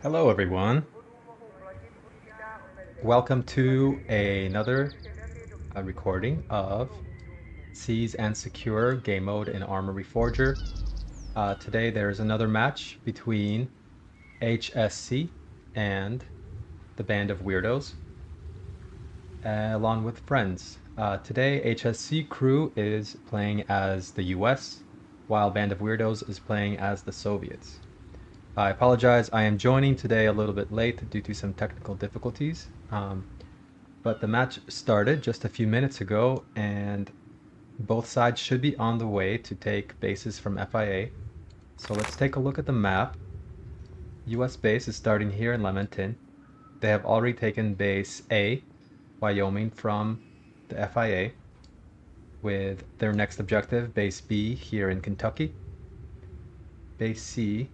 Hello everyone. Welcome to another recording of Seize and Secure game mode in ArmA Reforger. Today there's another match between HSC and the Band of Weirdos, along with friends. Today HSC crew is playing as the US, while Band of Weirdos is playing as the Soviets. I apologize, I am joining today a little bit late due to some technical difficulties. But the match started just a few minutes ago, and both sides should be on the way to take bases from FIA. So let's take a look at the map. US base is starting here in Leamington. They have already taken base A, Wyoming, from the FIA, with their next objective, base B, here in Kentucky. Base C,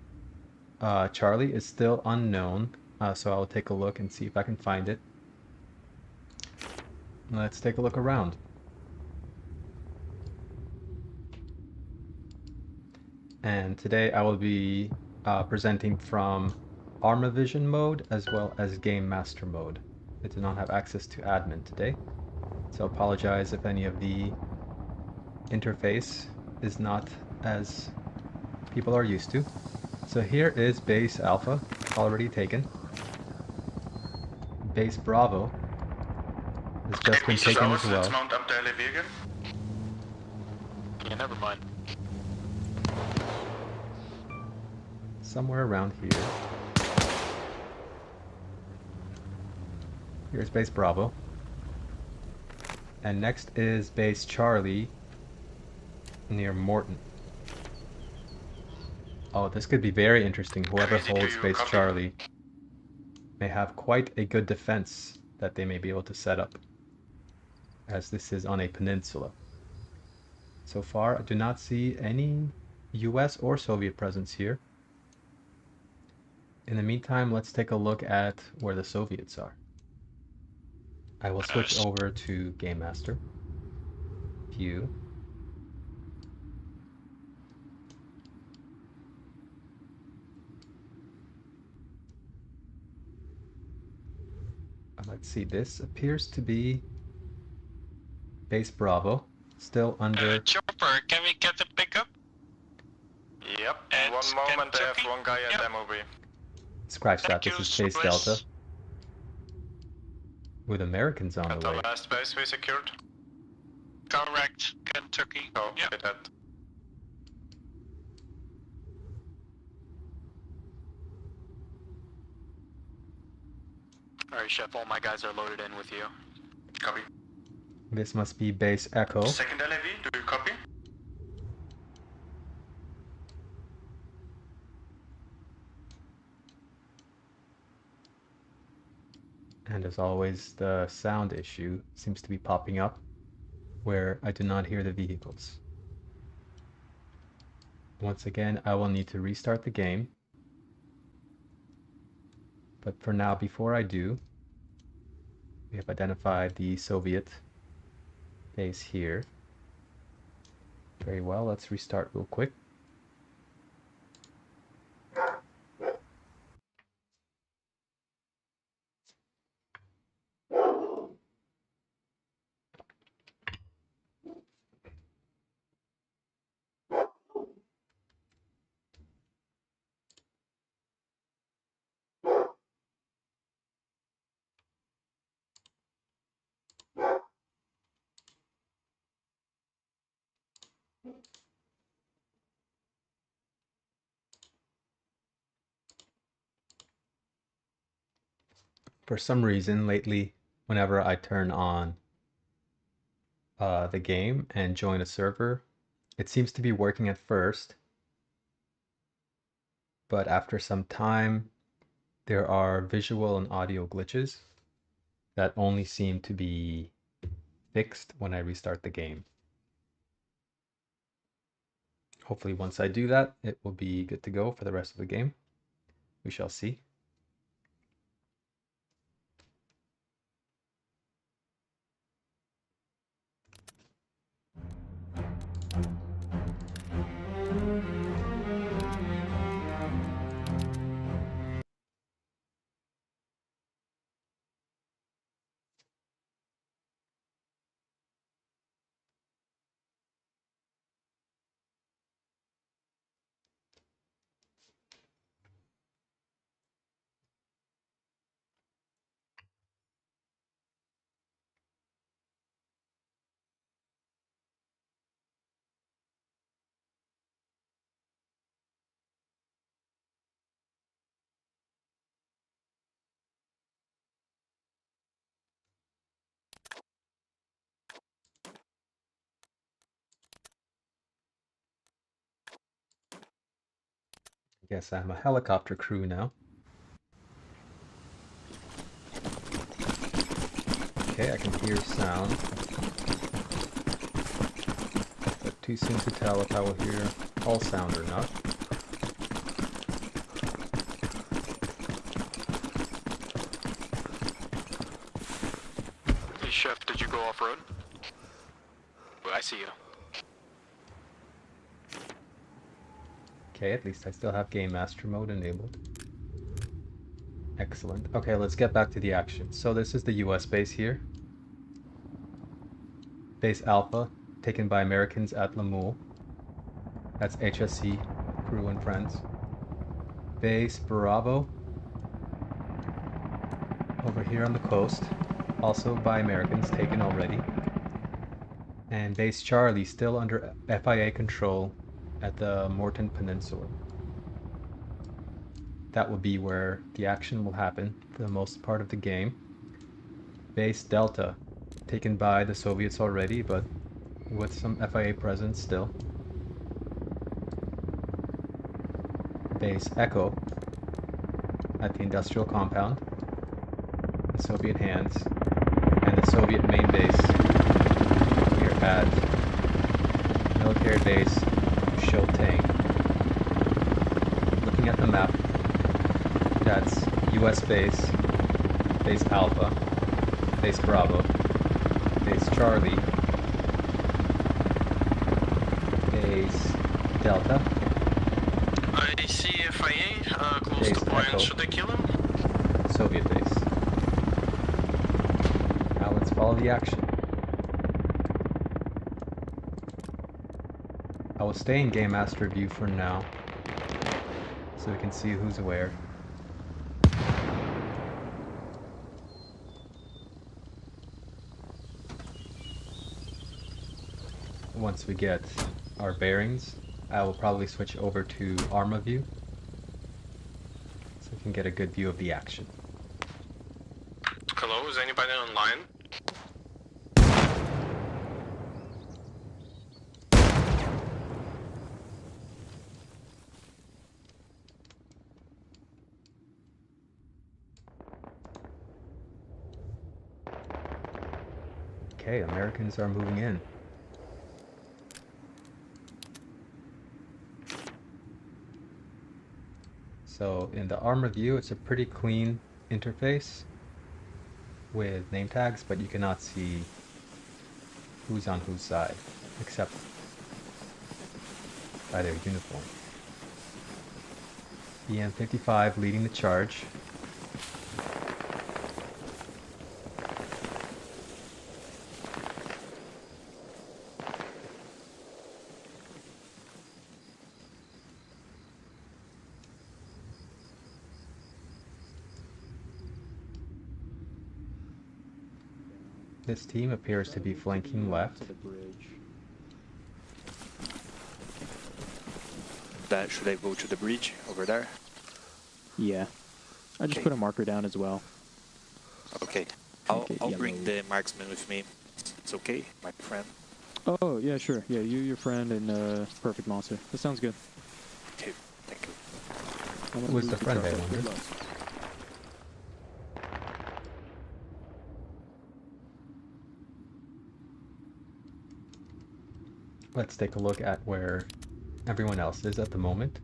Charlie, is still unknown, so I'll take a look and see if I can find it. Let's take a look around. And today I will be presenting from ArmA Vision mode as well as Game Master mode. I do not have access to admin today, so apologize if any of the interface is not as people are used to. So here is base Alpha, already taken. Base Bravo has just been taken as well. Yeah, never mind. Somewhere around here. Here's base Bravo. And next is base Charlie near Morton. Oh, this could be very interesting. Whoever holds base Charlie may have quite a good defense that they may be able to set up, as this is on a peninsula. So far, I do not see any US or Soviet presence here. In the meantime, let's take a look at where the Soviets are. I will switch over to Game Master. View. Let's see, this appears to be base Bravo, still under... Chopper, can we get the pickup? Yep, And one moment, I have one guy at MOB. Scratch that, Thank this is you, base Swiss. Delta. With Americans on At the the way. last base we secured. Correct, Kentucky. Oh, Yep. did that. Alright, Chef, all my guys are loaded in with you. Copy. This must be base Echo. Second LAV, do you copy? And as always, the sound issue seems to be popping up where I do not hear the vehicles. Once again, I will need to restart the game. But for now, before I do, we have identified the Soviet base here. Very well, let's restart real quick. For some reason, lately, whenever I turn on the game and join a server, it seems to be working at first, but after some time, there are visual and audio glitches that only seem to be fixed when I restart the game. Hopefully once I do that, it will be good to go for the rest of the game. We shall see. Guess I'm a helicopter crew now. Okay, I can hear sound. But too soon to tell if I will hear all sound or not. Hey, Chef, did you go off-road? Oh, I see you. Okay, at least I still have Game Master mode enabled. Excellent. Okay, let's get back to the action. So this is the US base here. Base Alpha, taken by Americans at Lemuel. That's HSC crew and friends. Base Bravo, over here on the coast, also by Americans, taken already. And Base Charlie still under FIA control at the Morton Peninsula. That will be where the action will happen for the most part of the game. Base Delta, taken by the Soviets already, but with some FIA presence still. Base Echo at the industrial compound, in Soviet hands, and the Soviet main base here at military base Shotang. Looking at the map, that's US base, Base Alpha, Base Bravo, Base Charlie, Base Delta, I see FIA close Base to point. Echo. Should I kill him? Soviet base. Now let's follow the action. I will stay in Game Master view for now, so we can see who's where. Once we get our bearings, I will probably switch over to ArmA view, so we can get a good view of the action. Hello, is anybody online? Okay, Americans are moving in. So in the ArmA view, it's a pretty clean interface with name tags, but you cannot see who's on whose side, except by their uniform. EM55 leading the charge. This team appears to be flanking left. Should I go to the bridge over there? Yeah. I just Okay. put a marker down as well. Okay. Okay, I'll bring yellow. the marksman with me. It's okay, my friend. Oh, yeah, sure. Yeah, you, your friend, and Perfect Monster. That sounds good. Okay, thank you. I'm gonna Who was move the friend, I truck. wonder? Good luck. Let's take a look at where everyone else is at the moment.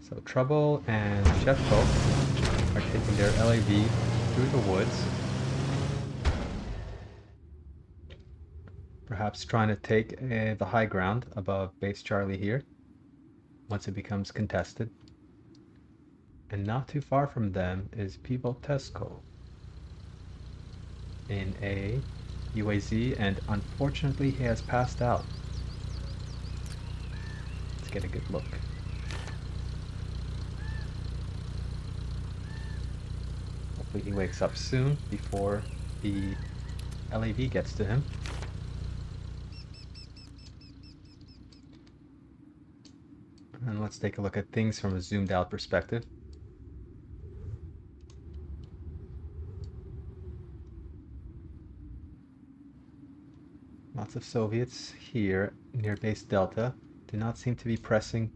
So Trouble and Chef Folk are taking their LAV through the woods. Perhaps trying to take the high ground above Base Charlie here, once it becomes contested. And not too far from them is Pivotesco in a UAZ, and unfortunately he has passed out. Let's get a good look. Hopefully he wakes up soon before the LAV gets to him. And let's take a look at things from a zoomed out perspective. Lots of Soviets here near base Delta do not seem to be pressing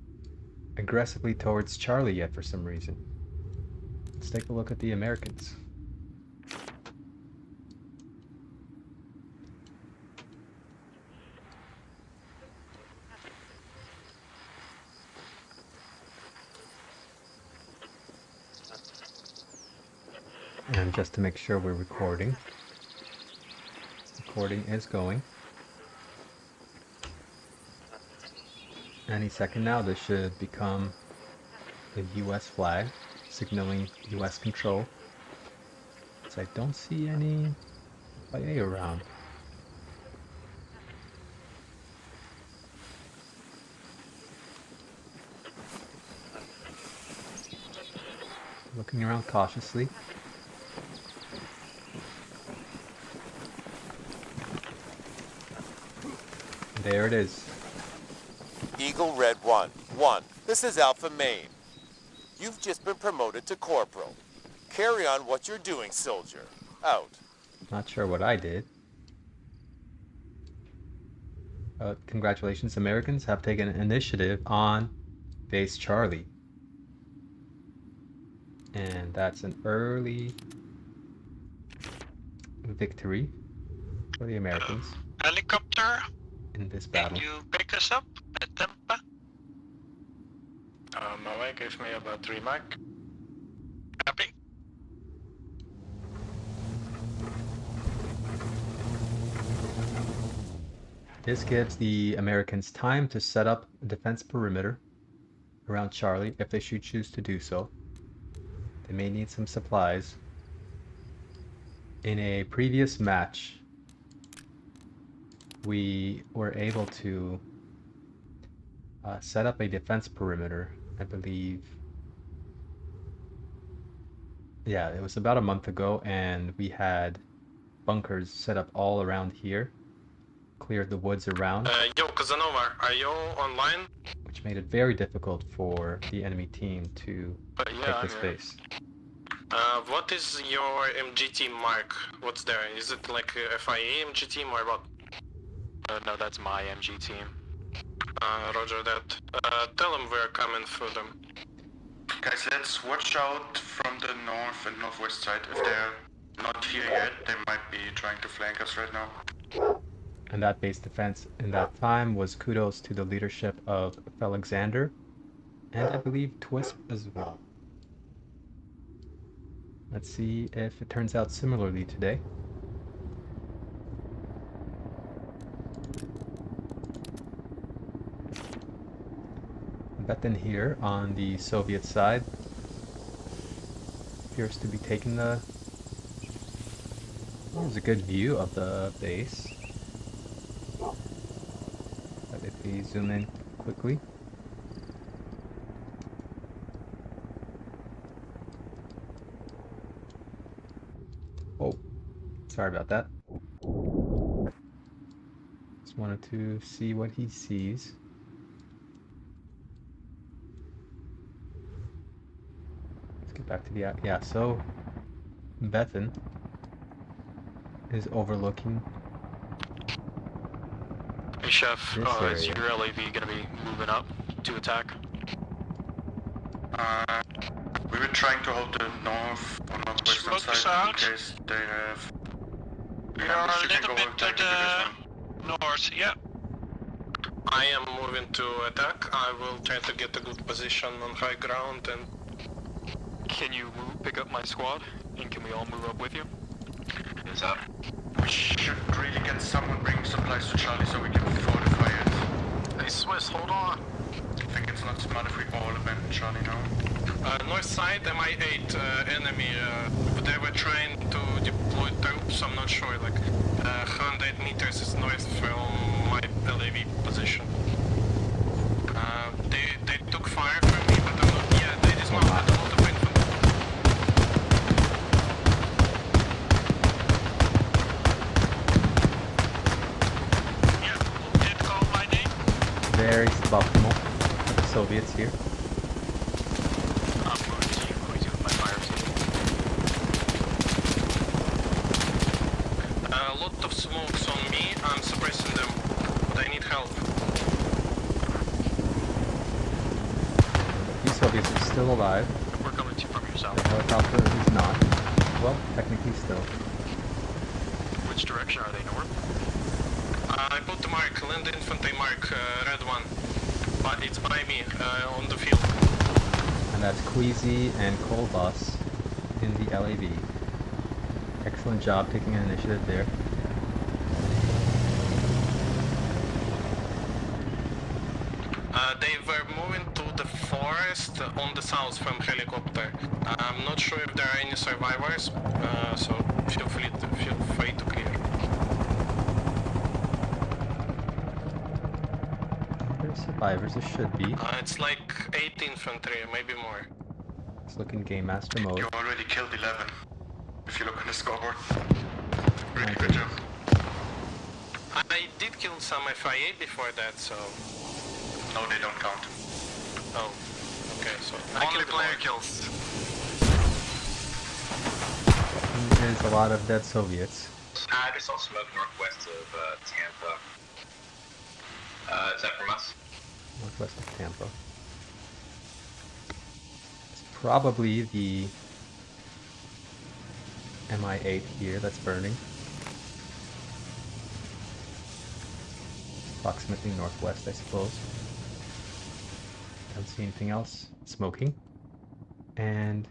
aggressively towards Charlie yet for some reason. Let's take a look at the Americans. And just to make sure we're recording, recording is going. Any second now, this should become the US flag, signaling US control. So I don't see any FIA around. Looking around cautiously. There it is. Eagle Red 1. 1. This is Alpha Main. You've just been promoted to Corporal. Carry on what you're doing, soldier. Out. Not sure what I did. Congratulations, Americans have taken initiative on base Charlie. And that's an early victory for the Americans Helicopter, in this can battle. you pick us up at Tampa? My way gives me about 3 Mach. Copy. This gives the Americans time to set up a defense perimeter around Charlie if they should choose to do so. They may need some supplies. In a previous match, we were able to set up a defense perimeter, I believe. Yeah, it was about a month ago, and we had bunkers set up all around here, cleared the woods around, Yo, Casanova, are you online? which made it very difficult for the enemy team to Yeah, take I'm this here. base. What is your MGT mark? What's there? Is it like a FIA MGT or what? No, that's my MG team. Roger that. Tell them we're coming for them. Guys, let's watch out from the north and northwest side. If they're not here yet, they might be trying to flank us right now. And that base defense in that time was kudos to the leadership of Alexander and I believe Twisp as well. Let's see if it turns out similarly today. Betten here on the Soviet side appears to be taking the... There's a good view of the base. But if we zoom in quickly. Oh, sorry about that. Just wanted to see what he sees. Let's get back to the... Yeah, so Betten is overlooking Hey, Chef, this is area. your LAV gonna be moving up to attack? We were trying to hold the north or northwestern Smoke us side in out. case they have... We Yeah, are but a you can little go bit attack to if it is one. the north, yeah. I am moving to attack. I will try to get a good position on high ground and... Can you pick up my squad? And can we all move up with you? Is up. We should really get someone bringing supplies to Charlie so we can fortify it. Hey Swiss, hold on. I think it's not smart if we all abandon Charlie now. North side, MI8 enemy. They were trying to deploy troops. I'm not sure. Like 100 meters is north from my LAV position. They took fire from me, but I'm not. Yeah, they dismounted a lot of infantry. Yeah, did call my name? Very suboptimal for the Soviets here. I'm going to with my fire team. A lot of smokes on me. I'm suppressing them. Soviets are still alive. We're coming to you from your south. The helicopter is not. Well, technically still. Which direction are they? North? I put the mark, land infantry mark, red one. But it's by me, on the field. And that's Queasy and Colbus in the LAV. Excellent job taking an initiative there. They were moving to the forest on the south from helicopter. I'm not sure if there are any survivors, so feel free to clear. There's survivors, there should be. It's like 8 infantry, maybe more. Let's look in Game Master mode. You already killed 11. If you look on the scoreboard. Really My good job. I did kill some FIA before that, so... No, they don't count. Oh, okay, so... Only player kills. There's a lot of dead Soviets. There's also smoke northwest of Tampa. Is that from us? Northwest of Tampa. It's probably the Mi-8 here that's burning. Approximately northwest, I suppose. Don't see anything else. Smoking. And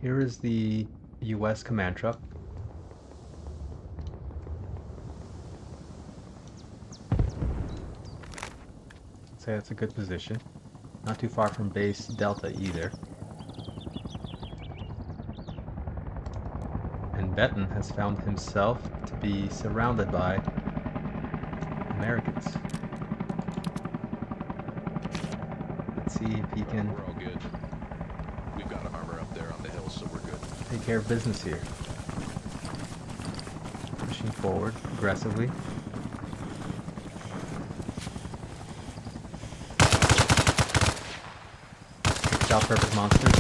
here is the US command truck. I'd say that's a good position. Not too far from base Delta either. And Benton has found himself to be surrounded by Americans. Let's see if he can We're all good. We've got armor up there on the hill, so we're good. take care of business here. Pushing forward aggressively. Good job, Perfect Monster.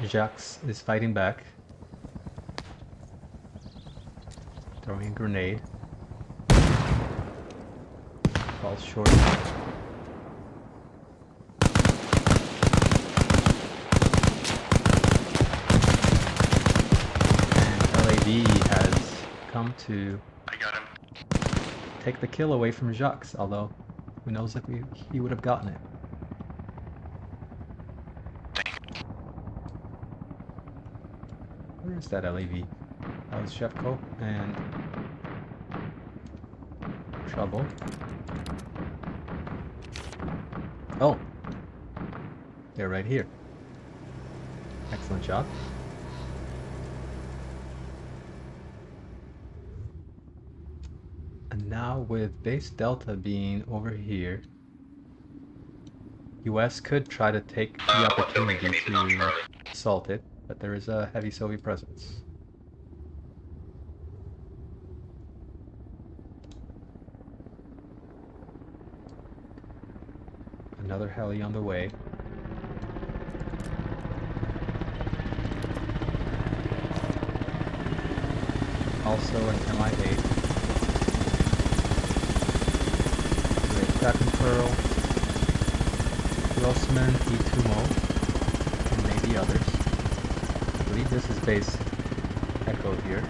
Jacques is fighting back. Throwing a grenade. Falls short. And LAV has come to I got him. take the kill away from Jacques, although who knows if he would have gotten it. Where is that LAV? That was Shevko and Trouble. Oh! They're right here. Excellent job. And now with base Delta being over here, US could try to take the opportunity to assault it, but there is a heavy Soviet presence. Another heli on the way. Also an Mi-8. With Captain Pearl, Grossman, E2Mo, and maybe others. I believe this is base Echo here.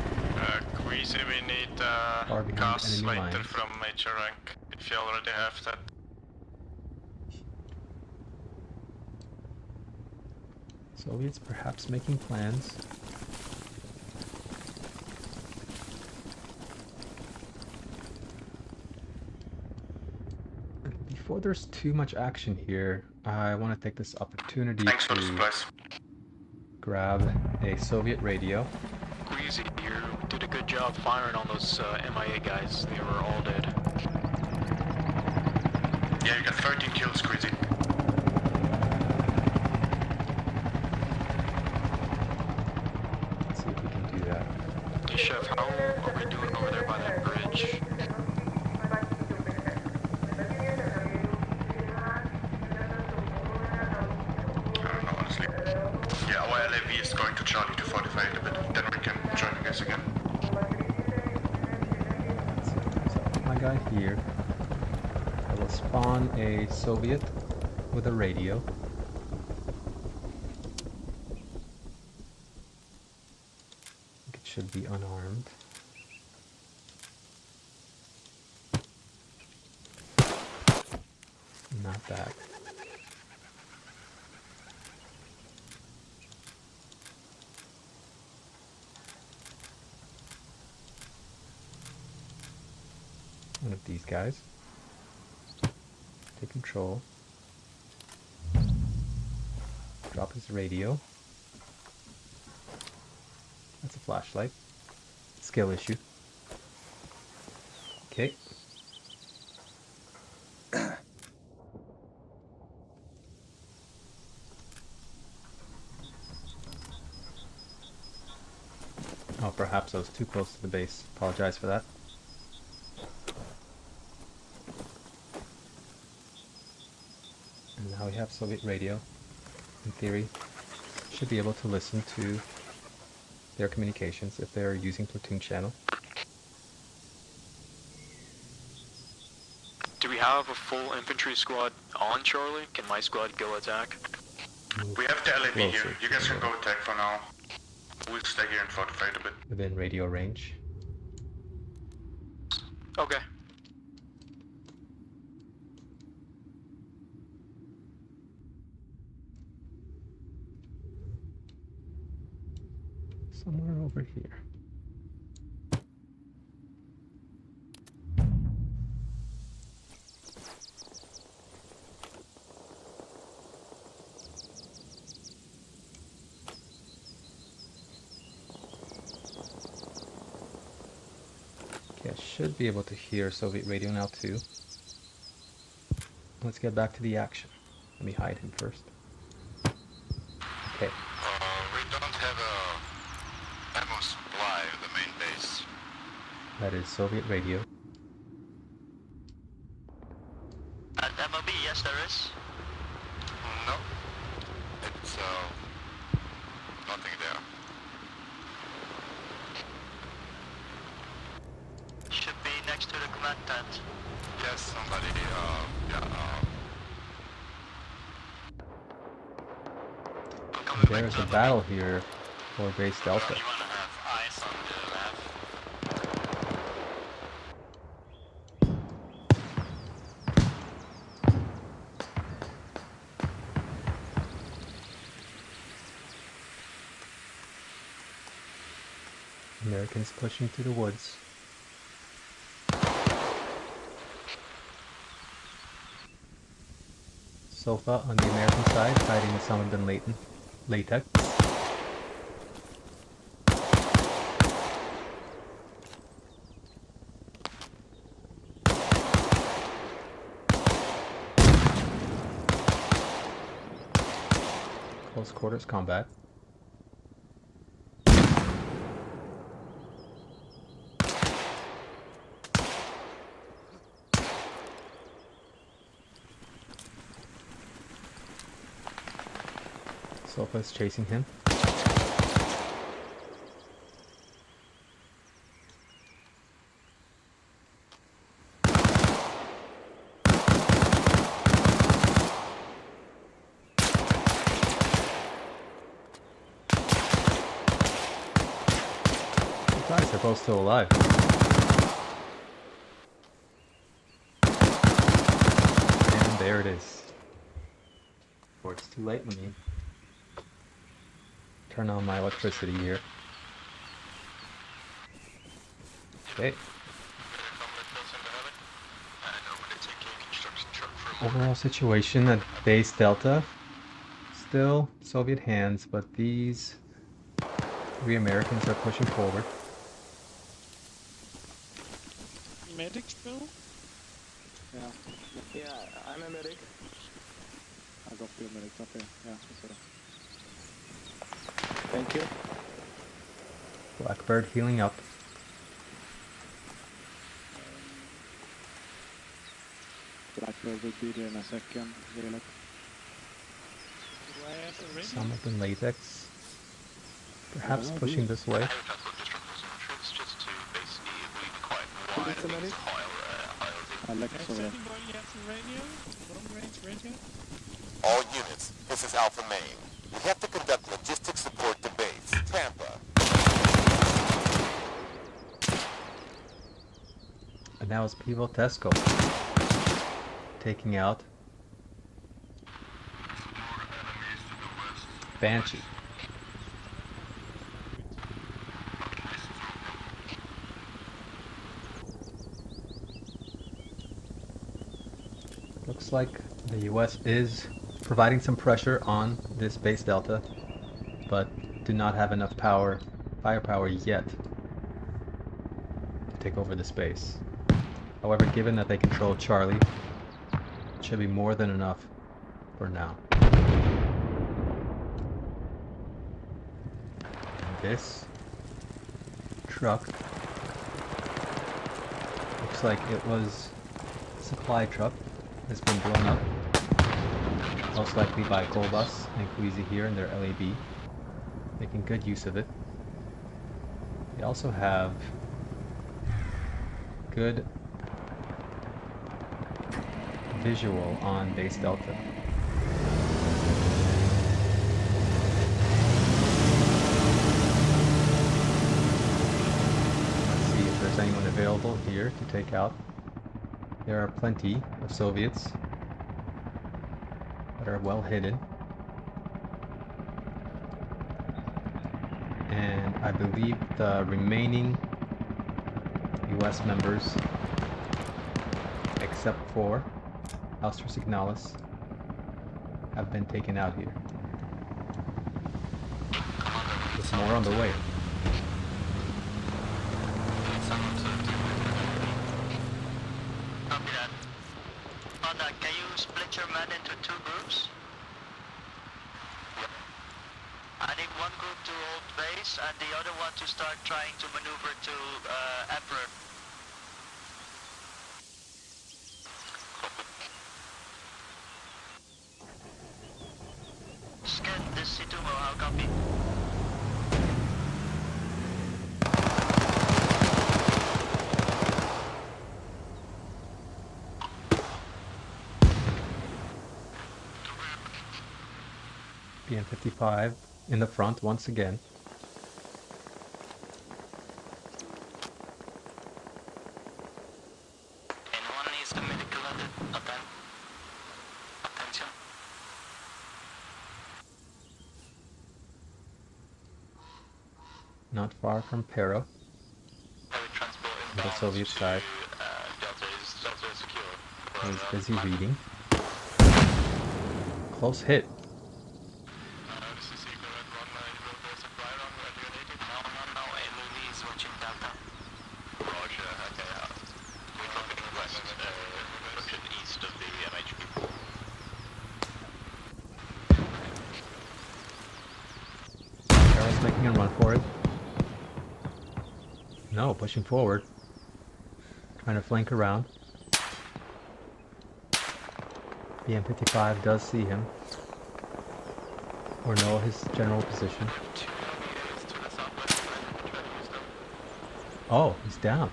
Queasy, we need Far behind gas enemy later lines. from Major Rank, if you already have that. Soviets perhaps making plans. Before there's too much action here, I want to take this opportunity Thanks for the to supplies. grab a Soviet radio. Queasy, you did a good job firing on those MIA guys. They were all dead. Yeah, you got 13 kills, Crazy. Let's see if we can do that. Hey, Chef, how are we doing over there by that bridge? I don't know, honestly. Yeah, our LAV is going to Charlie to 45 a bit. Then we can join you guys again. Let's see what comes up. Oh my god. guy here. I will spawn a Soviet with a radio. It should be unarmed. Not that. One of these guys. Take control. Drop his radio. That's a flashlight. Skill issue. Okay. Oh, perhaps I was too close to the base. Apologize for that. And now we have Soviet radio. In theory, should be able to listen to their communications if they're using platoon channel. Do we have a full infantry squad on Charlie? Can my squad go attack? We have the LAB here. Closer. You guys can go attack for now. We'll stay here and fortify a bit. Within radio range. Okay. Somewhere over here. Okay, I should be able to hear Soviet radio now too. Let's get back to the action. Let me hide him first. Okay. We don't have a ammo supply at the main base. That is Soviet radio. At MLB, yes there is. No. It's nothing there. Should be next to the command tent. Yes, somebody, There's a battle here for base Delta. You wanna have eyes on the map. Americans pushing through the woods. Sofa on the American side, hiding in some of the latex. Close quarters combat. Sofa is chasing him. Guys, they're both still alive. And there it is. Or it's too late, let me turn on my electricity here. Okay. Overall situation at base Delta, still Soviet hands, but these three Americans are pushing forward. Medics, Bill? Yeah, I'm a medic. I got the medics up here. Yeah, so. Thank you. Blackbird healing up. Blackbird will be there in a second. Really. Some of them latex. Perhaps pushing this way. Just to basically, it would be quite wide. It's a medic. Alex over there. Anybody has a radio? Long-range radio? All units, this is Alpha Main. We have to conduct logistics support to base, Tampa. And now it's Pivotesco taking out Banshee. Looks like the US is providing some pressure on this base delta, but do not have enough firepower yet to take over this base. However, given that they control Charlie, it should be more than enough for now. And this truck looks like it was a supply truck. Has been blown up, most likely by Colbus and Queasy here in their LAB, making good use of it. They also have good visual on base Delta. Let's see if there's anyone available here to take out. There are plenty of Soviets that are well hidden. And I believe the remaining US members, except for Austria Signalis, have been taken out here. There's more on the way. Copy that. Panda, can you split your men into two groups? I need one group to hold base and the other one to start trying to maneuver to Emperor. Scan this Situmo, how copy? BM-55 in the front once again. Anyone needs the medical attention? Not far from Pero, Heavy transport on the Soviet side. Delta is secure. He's busy reading. Close hit. Carol's making a run for it. No, pushing forward. Trying to flank around. BM-55 does see him. Or know his general position. Oh, he's down.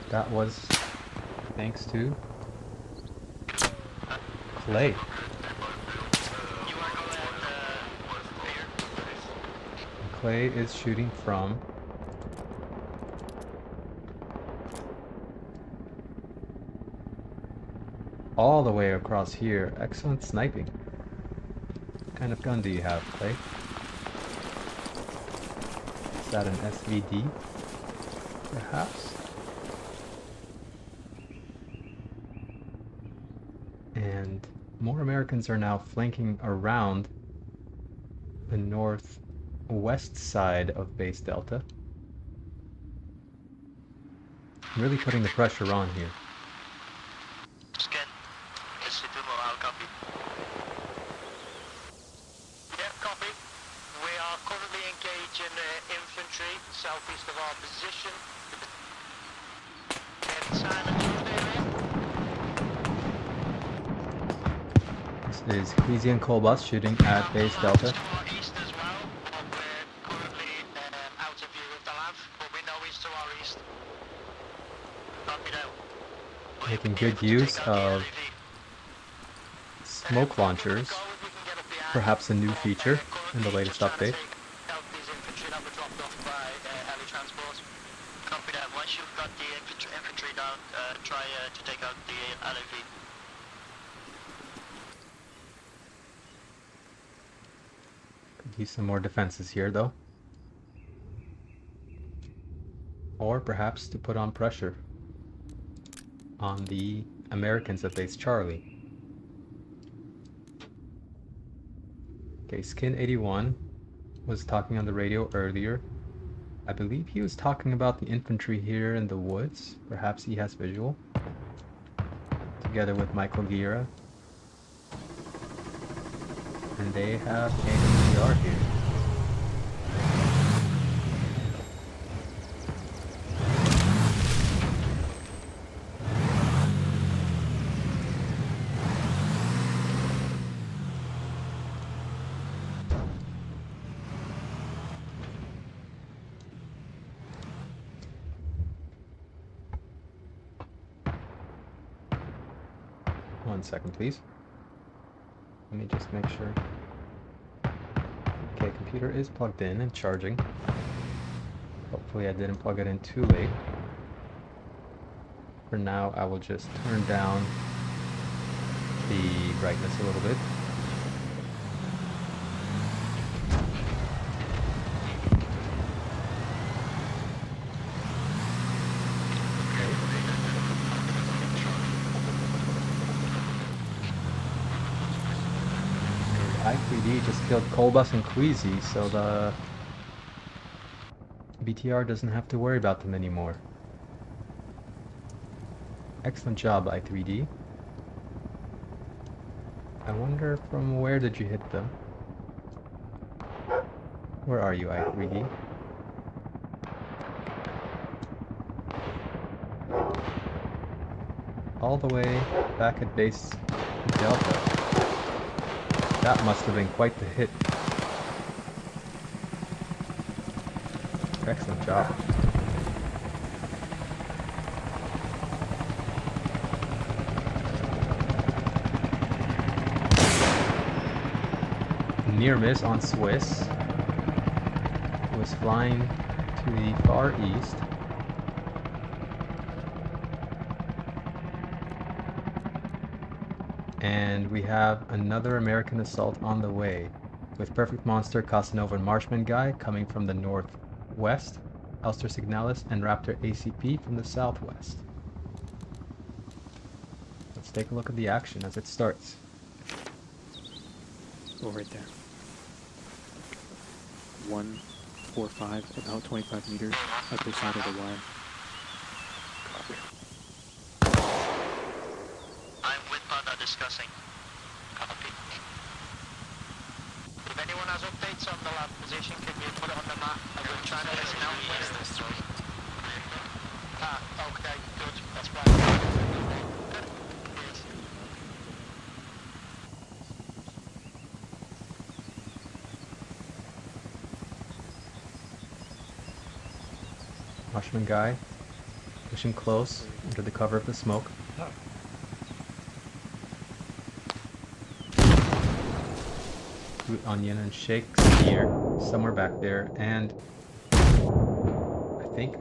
That was thanks to Clay. Clay is shooting from all the way across here. Excellent sniping. What kind of gun do you have, Clay? Is that an SVD? Perhaps? And more Americans are now flanking around the northwest side of base Delta. Really putting the pressure on here. Scan. This Situmo, how copy? Yeah, copy. We are currently engaged in infantry southeast of our position. In silent area. This is Queasy and Colbus shooting at base Delta. To our east as well, but we're currently out of view of the LAV, but we know he's to our east. Copy that. Will you making be good able to use take out the of LAV? smoke launchers, perhaps a new feature in the latest update. Help these infantry that were dropped off by heli transport. Copy that. Once you've got the infantry down, try to take out the LAV. Could use some more defenses here, though. Or perhaps to put on pressure on the Americans at base Charlie. Okay, Skin 81 was talking on the radio earlier. I believe he was talking about the infantry here in the woods. Perhaps he has visual. Together with Michael Gira. And they have a ADR here. One second, please. Let me just make sure. Okay, computer is plugged in and charging. Hopefully I didn't plug it in too late. For now, I will just turn down the brightness a little bit. I3D just killed Kolbas and Queasy, so the BTR doesn't have to worry about them anymore. Excellent job, I3D. I wonder from where did you hit them? Where are you, I3D? All the way back at base Delta. That must have been quite the hit. Excellent job. Near miss on Swiss, who was flying to the far east. And we have another American assault on the way, with Perfect Monster, Casanova, and Marshman Guy coming from the northwest, Elster Signalis and Raptor ACP from the southwest. Let's take a look at the action as it starts. Oh, right there. 145, about 25 meters, other side of the wire. I'm with Panda discussing. Copy. If anyone has updates on the lab position, can you put it on the map? I will try to listen out. Where's this? Ah, okay, good. That's right. Good. Yes. Marshman Guy pushing close under the cover of the smoke. Root Onion and Shakespeare somewhere back there, and I think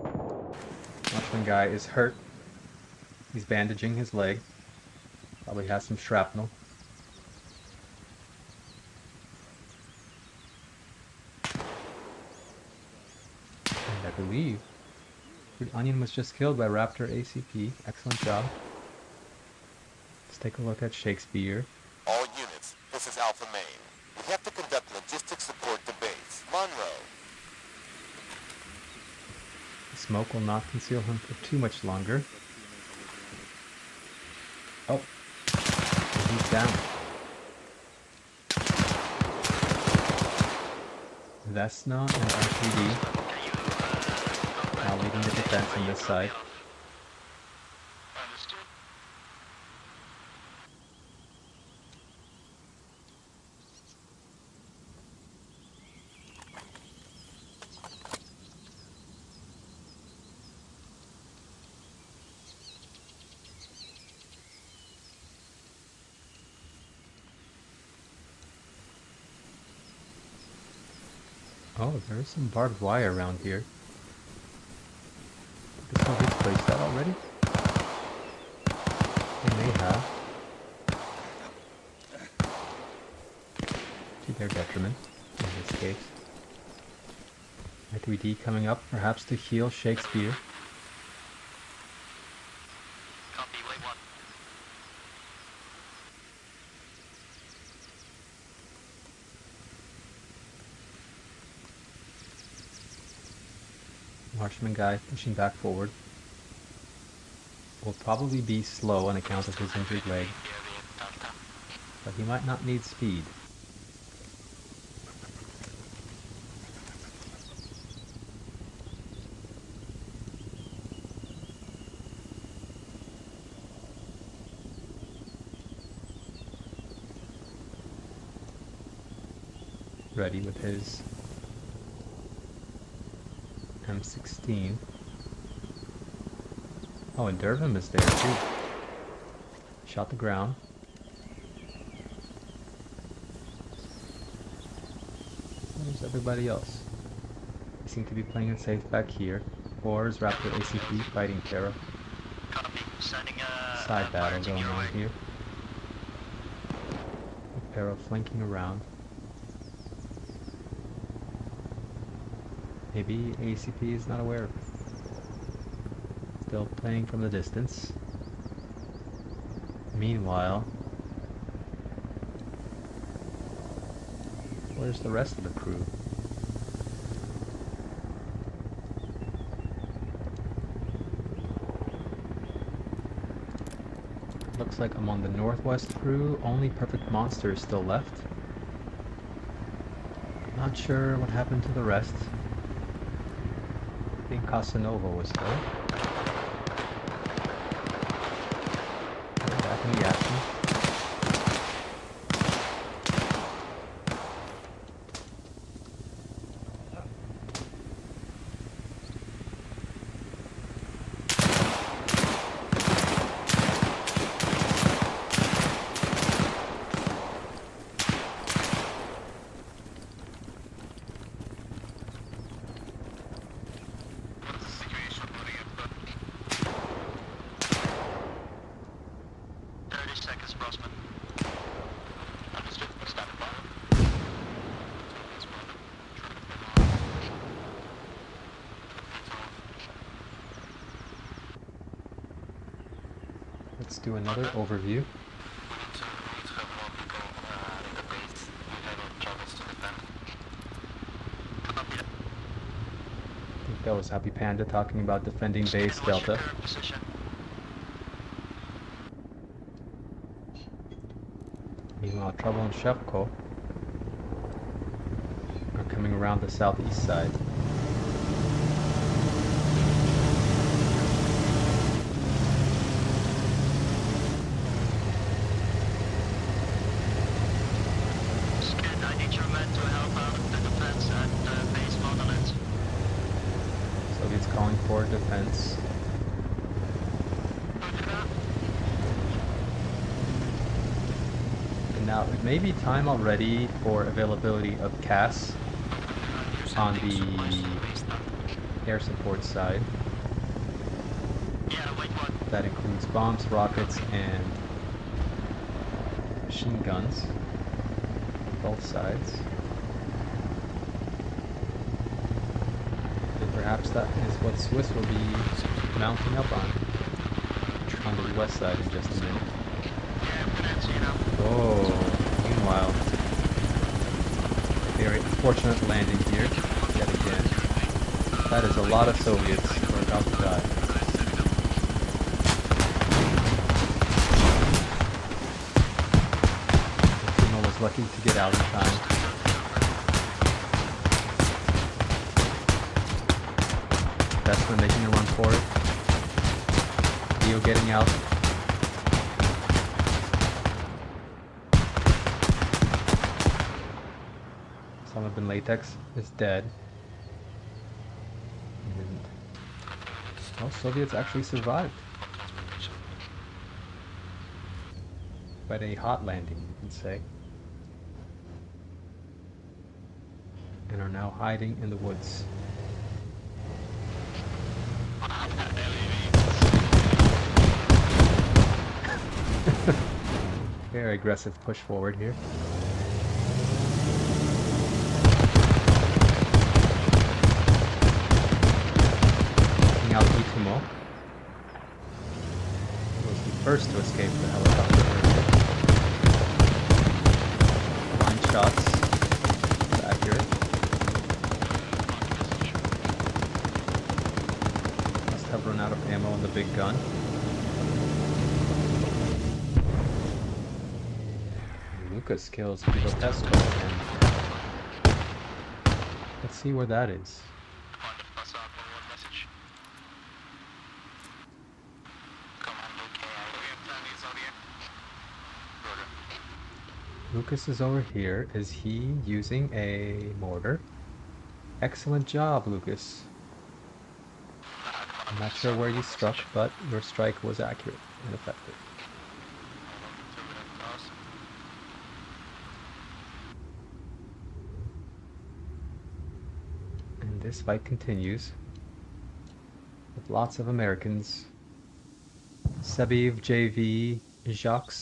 Marshman Guy is hurt. He's bandaging his leg. Probably has some shrapnel. And I believe Root Onion was just killed by Raptor ACP. Excellent job. Let's take a look at Shakespeare. All units, this is Alpha Main. We have to conduct logistics support to base. Monroe. The smoke will not conceal him for too much longer. Oh, he's down. Vesna and RPD now leading the defense on this side. Understood. Oh, there's some barbed wire around here. The Soviets placed that already? They may have. To their detriment, in this case. I3D coming up, perhaps to heal Shakespeare. Copy, wait one. Marksman guy pushing back forward. Will probably be slow on account of his injured leg, but he might not need speed. Ready with his M16. Oh, and Dervim is there too. Shot the ground. Where's everybody else? They seem to be playing it safe back here. Or is Raptor ACP fighting Terra? Copy, sending Side battle going on here. Terra flanking around. Maybe ACP is not aware of it. Still playing from the distance. Meanwhile, where's the rest of the crew? Looks like I'm on the northwest crew. Only Perfect Monster is still left. Not sure what happened to the rest. I think Casanova was there. Back in the action. Let's do another overview. I think that was HappyPanda talking about defending base Delta. Meanwhile, Trouble and Shevko are coming around the southeast side. Soviets calling for defense. And now it may be time already for availability of CAS on the air support side. That includes bombs, rockets, and machine guns. Both sides. And perhaps that is what Swiss will be mounting up on the west side in just a minute. Oh, meanwhile, very unfortunate landing here, yet again. That is a lot of Soviets who are about to die. Was lucky to get out in time. Vesna making a run for it. Leo getting out. Osama bin Latex is dead. And well, Soviets actually survived. Quite a hot landing, you can say. and are now hiding in the woods. Very aggressive push forward here. Taking out Itumo. He was the first to escape the helicopter earlier. Line shots. Accurate. Must have run out of ammo on the big gun. Lucas kills Pilotesco, and let's see where that is. Lucas is over here. Is he using a mortar? Excellent job, Lucas. I'm not sure where you struck, but your strike was accurate and effective. And this fight continues with lots of Americans. Sebiv, JV, Jacques,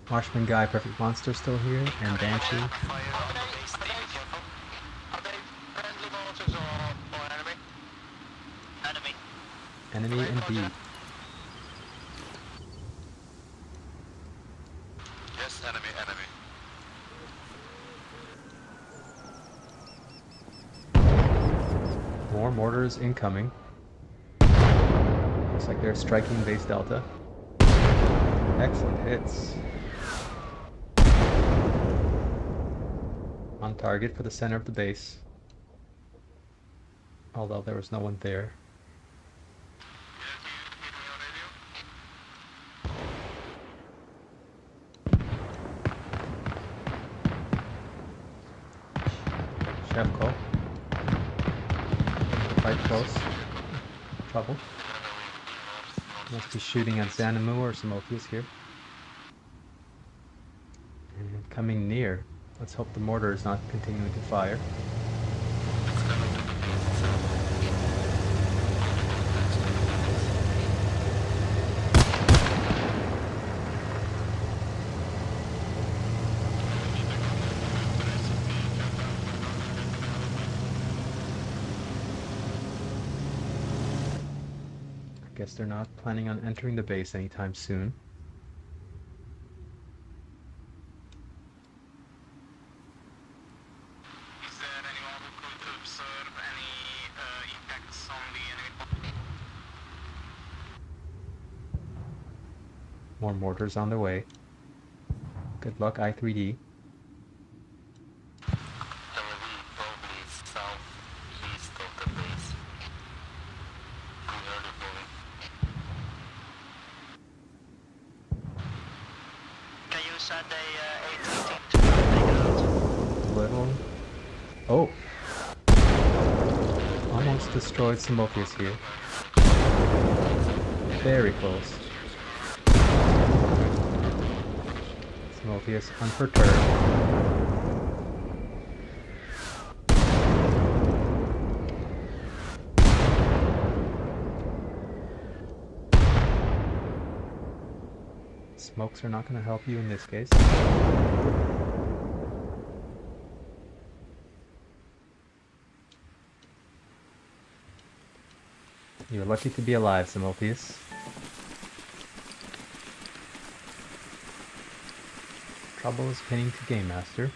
Marshman Guy, Perfect Monster still here, and Banshee. Enemy indeed. Yes, enemy. More mortars incoming. Looks like they're striking base Delta. Excellent hits. On target for the center of the base. Although there was no one there. Shevko. Quite close. Trouble. Must be shooting at Xanamu or Samothius here. And coming near. Let's hope the mortar is not continuing to fire. I guess they're not planning on entering the base anytime soon. Is there anyone who could observe any impacts on the enemy? More mortars on the way. Good luck, I3D. Probably southeast of the base. Good early moving. Can you send a A-13 to take it out? Little. Oh! Almost destroyed Samothius here. Very close. Samothius unperturbed. Smokes are not going to help you in this case. You're lucky to be alive, Samothius. Trouble is pinning to Game Master.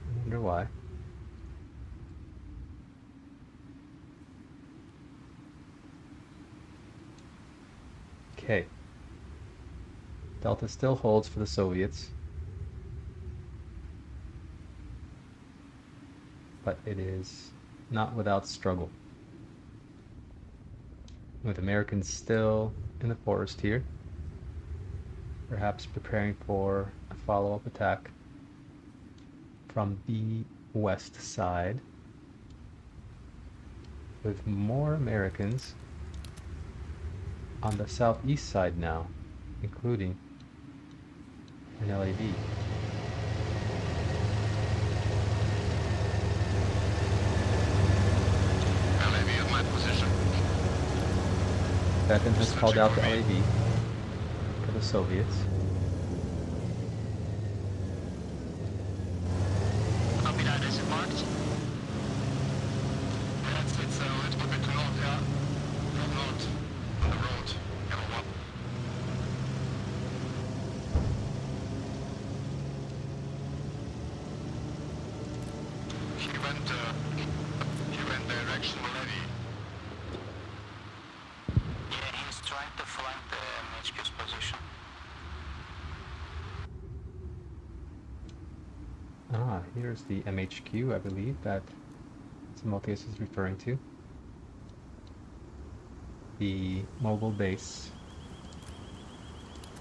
I wonder why. Okay. Delta still holds for the Soviets. But it is not without struggle. With Americans still in the forest here. Perhaps preparing for a follow-up attack from the west side. With more Americans on the southeast side now, including an LAV. Betten has called out the LAV for the Soviets. Copy that, is it marked? It's a little bit north, yeah. North, on the road. Yellow one. He went direction levy. Yeah, he's trying to flank the HQ's position. Ah, here's the MHQ, I believe, that Samothius is referring to. The mobile base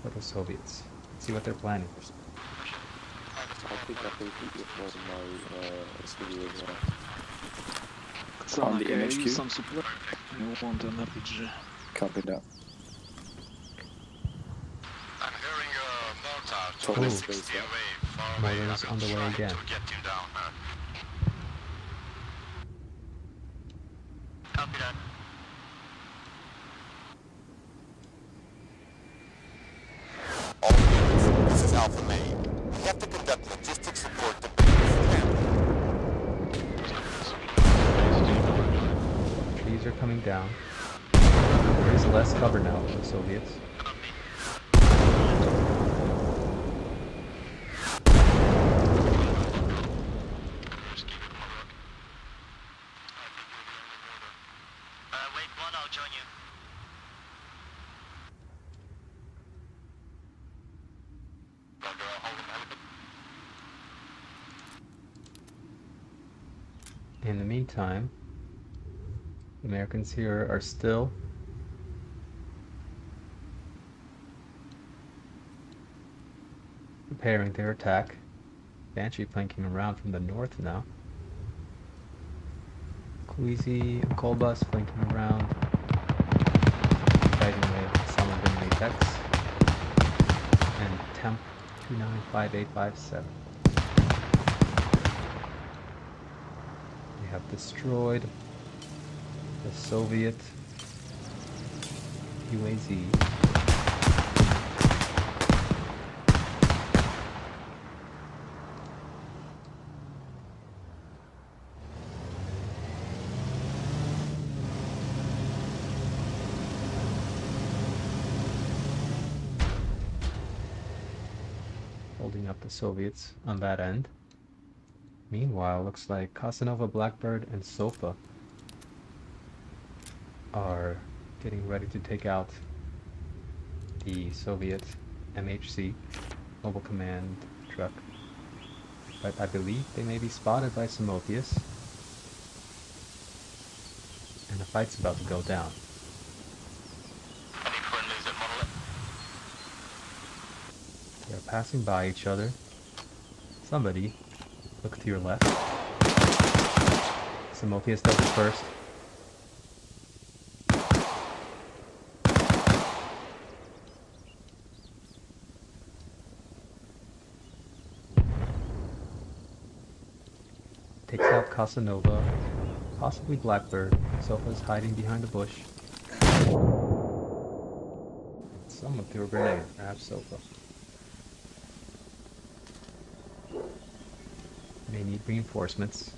for the Soviets. Let's see what they're planning. I think I can keep it for my studio as well. On the MHQ. Some support. You want an RPG. Copy that. I'm hearing a mortar Total 260 space, yeah. away, far away. Mortar's I'm on the way trying again. to get him down. Copy that. All units, this is Alpha Main. We have to conduct logistics support to base. Trees are coming down. There is less cover now for the Soviets. Wait one, I'll join you. In the meantime, the Americans here are still preparing their attack. Banshee flanking around from the north now. Queasy and Kolbus flanking around, fighting with some of the Apex, and Temp 295857. They have destroyed the Soviet UAZ. Holding up the Soviets on that end. Meanwhile, looks like Casanova, Blackbird, and Sofa are getting ready to take out the Soviet MHC, Mobile Command Truck. But I believe they may be spotted by Samothius, and the fight's about to go down. Any friendlies at Monolith? They're passing by each other. Somebody, look to your left. Samothius does it first. Takes out Casanova, possibly Blackbird. Sofa's hiding behind a bush. Someone threw a grenade, perhaps Sofa. May need reinforcements.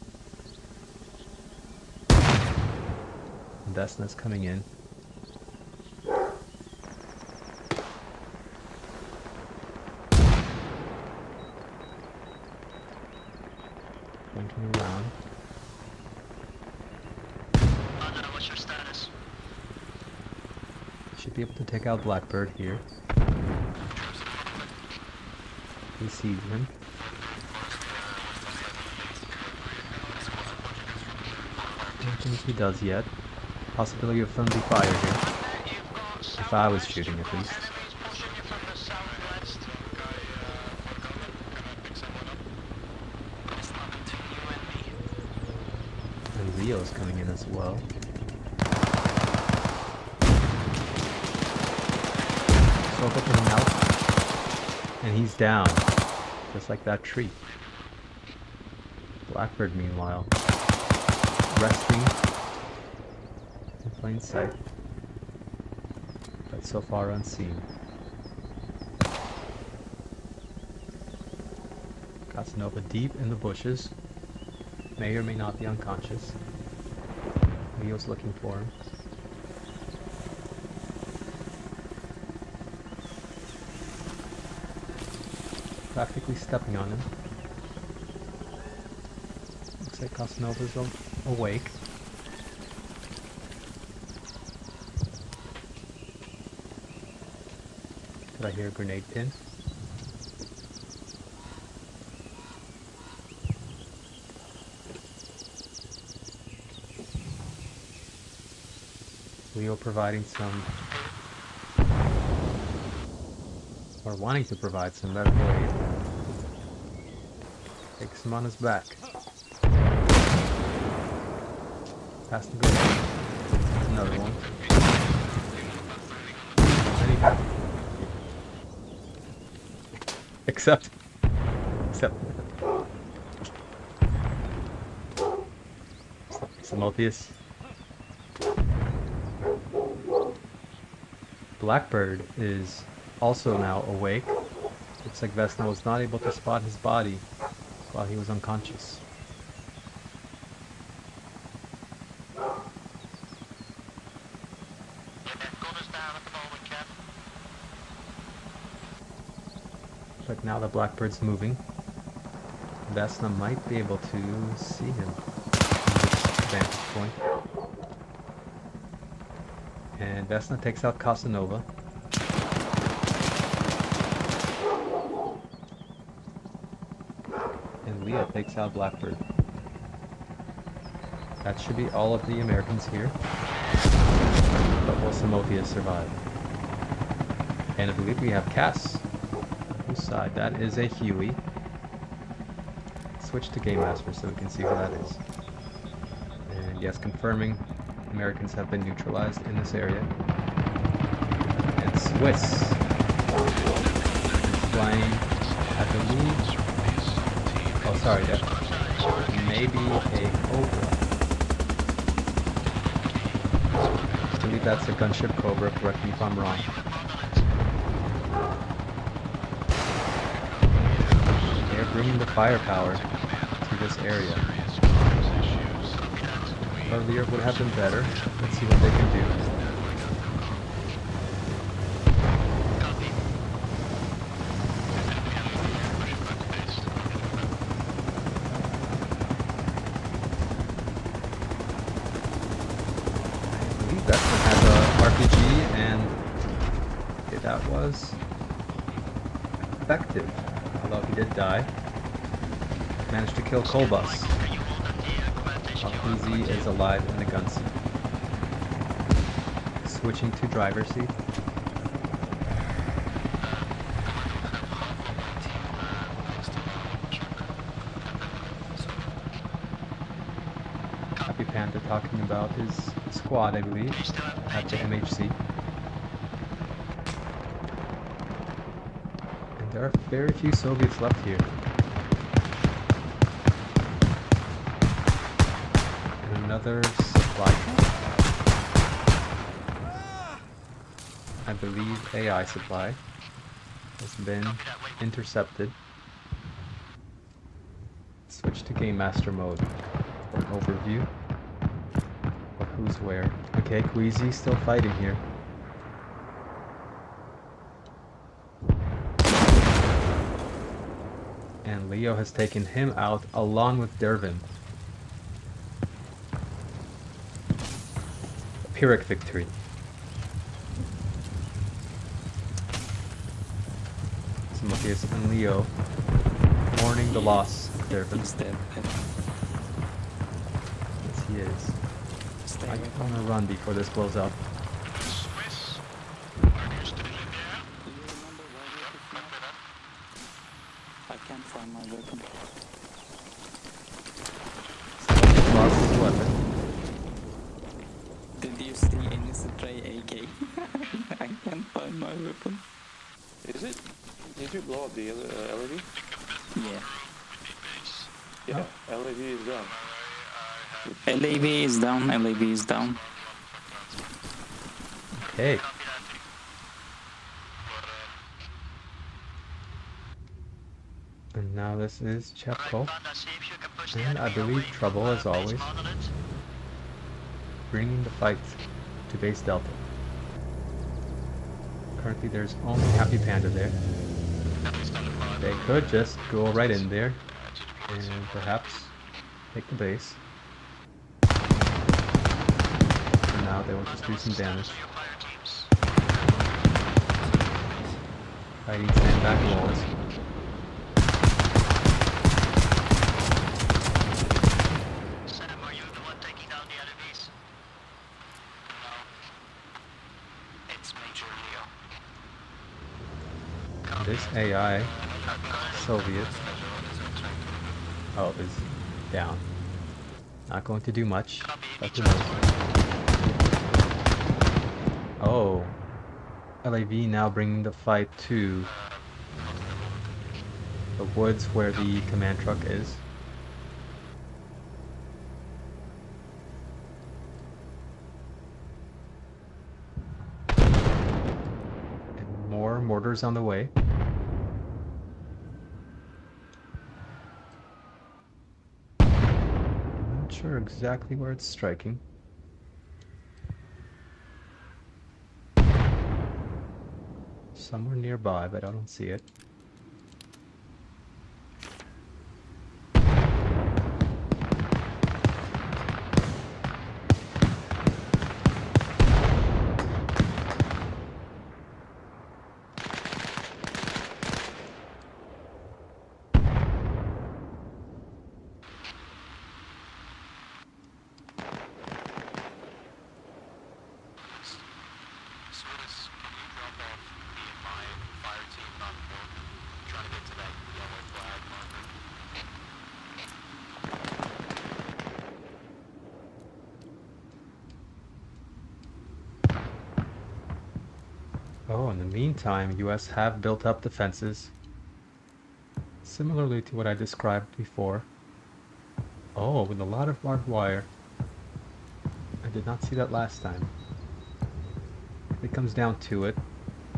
Vesna's coming in. Blinking around. What's your status? Should be able to take out Blackbird here. He sees him. I don't think he does yet. Possibility of friendly fire here. If I was shooting, at least. And Leo's coming in as well. Sofa coming out. And he's down. Just like that tree. Blackbird, meanwhile, resting in plain sight. but so far unseen. Casanova deep in the bushes. May or may not be unconscious. Leo's looking for him. Practically stepping on him. Looks like Casanova's awake. Did I hear a grenade pin? Leo providing some, or wanting to provide some medical aid. Takes him on his back. Has to go. Another one. Anyhow. Except Samothius. Blackbird is also now awake. Looks like Vesna was not able to spot his body while he was unconscious. But now that Blackbird's moving, Vesna might be able to see him from this vantage point. And Vesna takes out Casanova. And Leah takes out Blackbird. That should be all of the Americans here. But will Samothius survive? And I believe we have Cass. Whose side? That is a Huey. Switch to Game Master so we can see who that is. And yes, confirming Americans have been neutralized in this area. And Swiss flying, I believe. Oh, sorry, that may be a Cobra. I believe that's a gunship Cobra, correct me if I'm wrong. They're bringing the firepower to this area. Earlier would have been better. Let's see what they can do. I believe that one has a RPG, and okay, that was effective. Although he did die. Managed to kill Kolbas. Uzi is alive in the gun seat. Switching to driver's seat. HappyPanda talking about his squad, I believe, at the MHC. And there are very few Soviets left here. Another supply truck. I believe AI supply has been intercepted. Switch to Game Master mode for an overview of who's where. Okay, Queasy still fighting here. And Leo has taken him out along with Dervin. Pyrrhic victory. Samothius and Leo mourning the loss of Dervin. Yes, he is. I want to run before this blows up. Swiss, are you still in the air? I can't find my weapon. Samothius lost his weapon. Did you see any stray AK? I can't find my weapon. Is it? Did you blow up the LED? Yeah. Yeah, LED is down. LAV is down, LAV is down. Okay. Now this is Chepko, Panda, see if you can push the and I enemy believe away trouble from, as base always, monolith. bringing the fight to base Delta. Currently there's only HappyPanda there. They could just go right in there and perhaps take the base. For now they will just do some damage. Fighting sandbag walls. Sam, are you the one taking down the enemies? No. It's Major Leo. This AI, Soviet, is down. Not going to do much, but who knows. Oh, LAV now bringing the fight to the woods where the command truck is. And more mortars on the way. Not sure exactly where it's striking. Somewhere nearby, but I don't see it. Oh, in the meantime, US have built up defenses, similarly to what I described before. Oh, with a lot of barbed wire. I did not see that last time. If it comes down to it,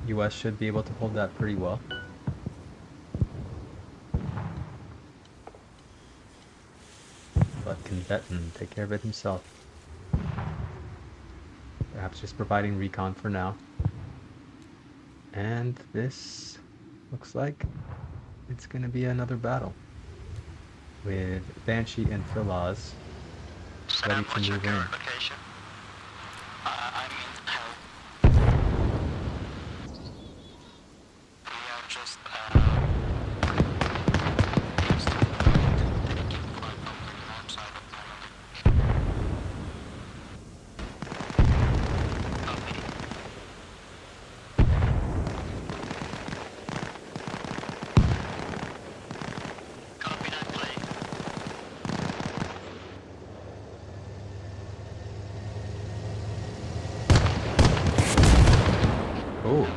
US should be able to hold that pretty well. But can Betten take care of it himself? Perhaps just providing recon for now. And this looks like it's going to be another battle with Banshee and Filaz ready to move in. I'm in hell. We are just taking flight over the north side of the island. Copy. Copy that plane. Oh.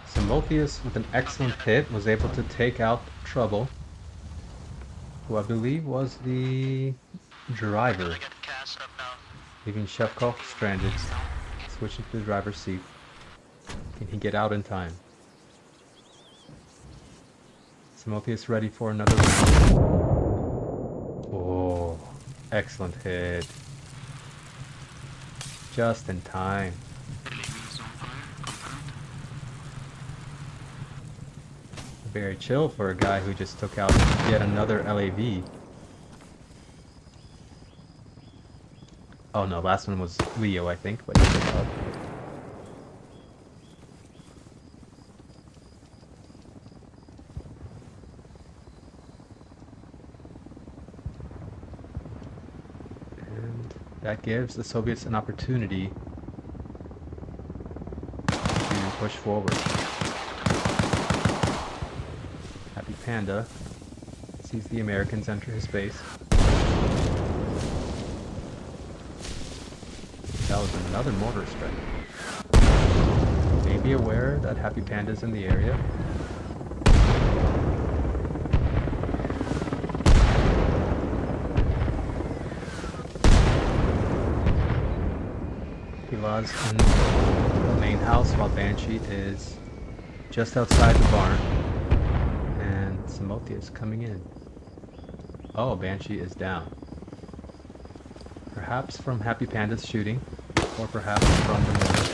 Samothius with an excellent hit was able to take out Trouble, who I believe was the driver, leaving Shevkov stranded, switching to the driver's seat. Can he get out in time? Samothius ready for another round. Oh, excellent hit. Just in time. Very chill for a guy who just took out yet another LAV. Oh no, last one was Leo, I think, but he took out. And that gives the Soviets an opportunity to push forward. HappyPanda sees the Americans enter his base. That was another mortar strike. May be aware that HappyPanda's in the area. Pilaz in the main house while Banshee is just outside the barn. Samothius coming in. Oh, Banshee is down. Perhaps from HappyPanda's shooting, or perhaps from the mortar.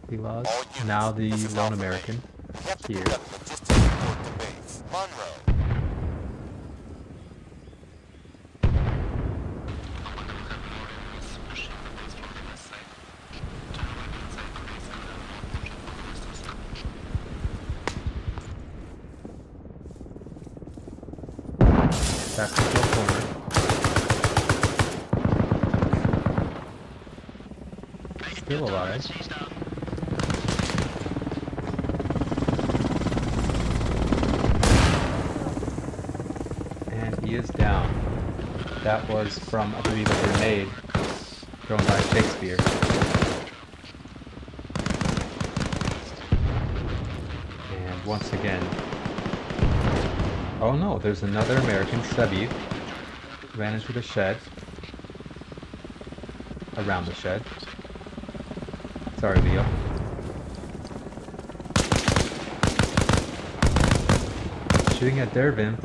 He lost. Now the lone American here. Back to the corner. Still alive. And he is down. That was from, I believe, a grenade thrown by Shakespeare. And once again, oh no, there's another American, Sebi, ran into the shed. Around the shed. Sorry, Leo. Shooting at Dervin.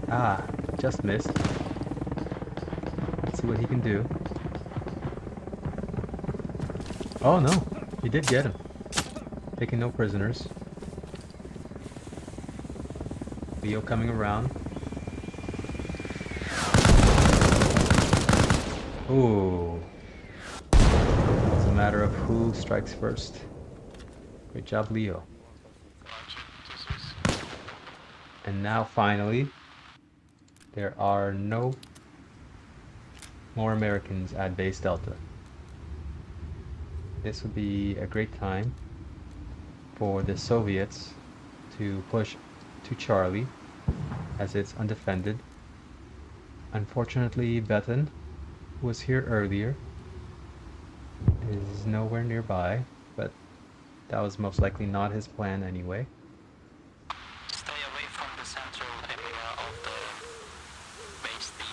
Ah, just missed. Let's see what he can do. Oh no, he did get him. Taking no prisoners. Leo coming around. Ooh. It's a matter of who strikes first. Great job, Leo. And now finally, there are no more Americans at Base Delta. This would be a great time for the Soviets to push to Charlie, as it's undefended. Unfortunately, Betten, who was here earlier, is nowhere nearby, but that was most likely not his plan anyway. Stay away from the central area of the base D.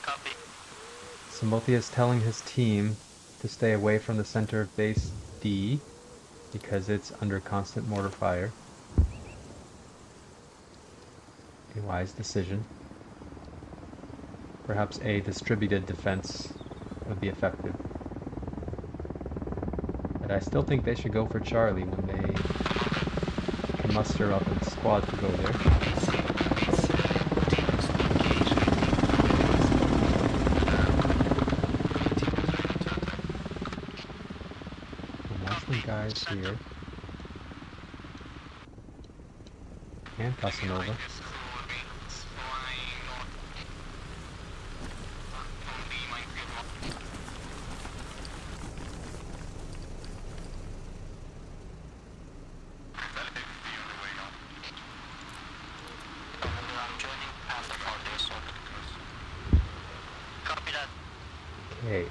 Copy. Samothius telling his team to stay away from the center of base D because it's under constant mortar fire. A wise decision. Perhaps a distributed defense would be effective. But I still think they should go for Charlie when they can muster up a squad to go there. Guys here. And Casanova. Okay.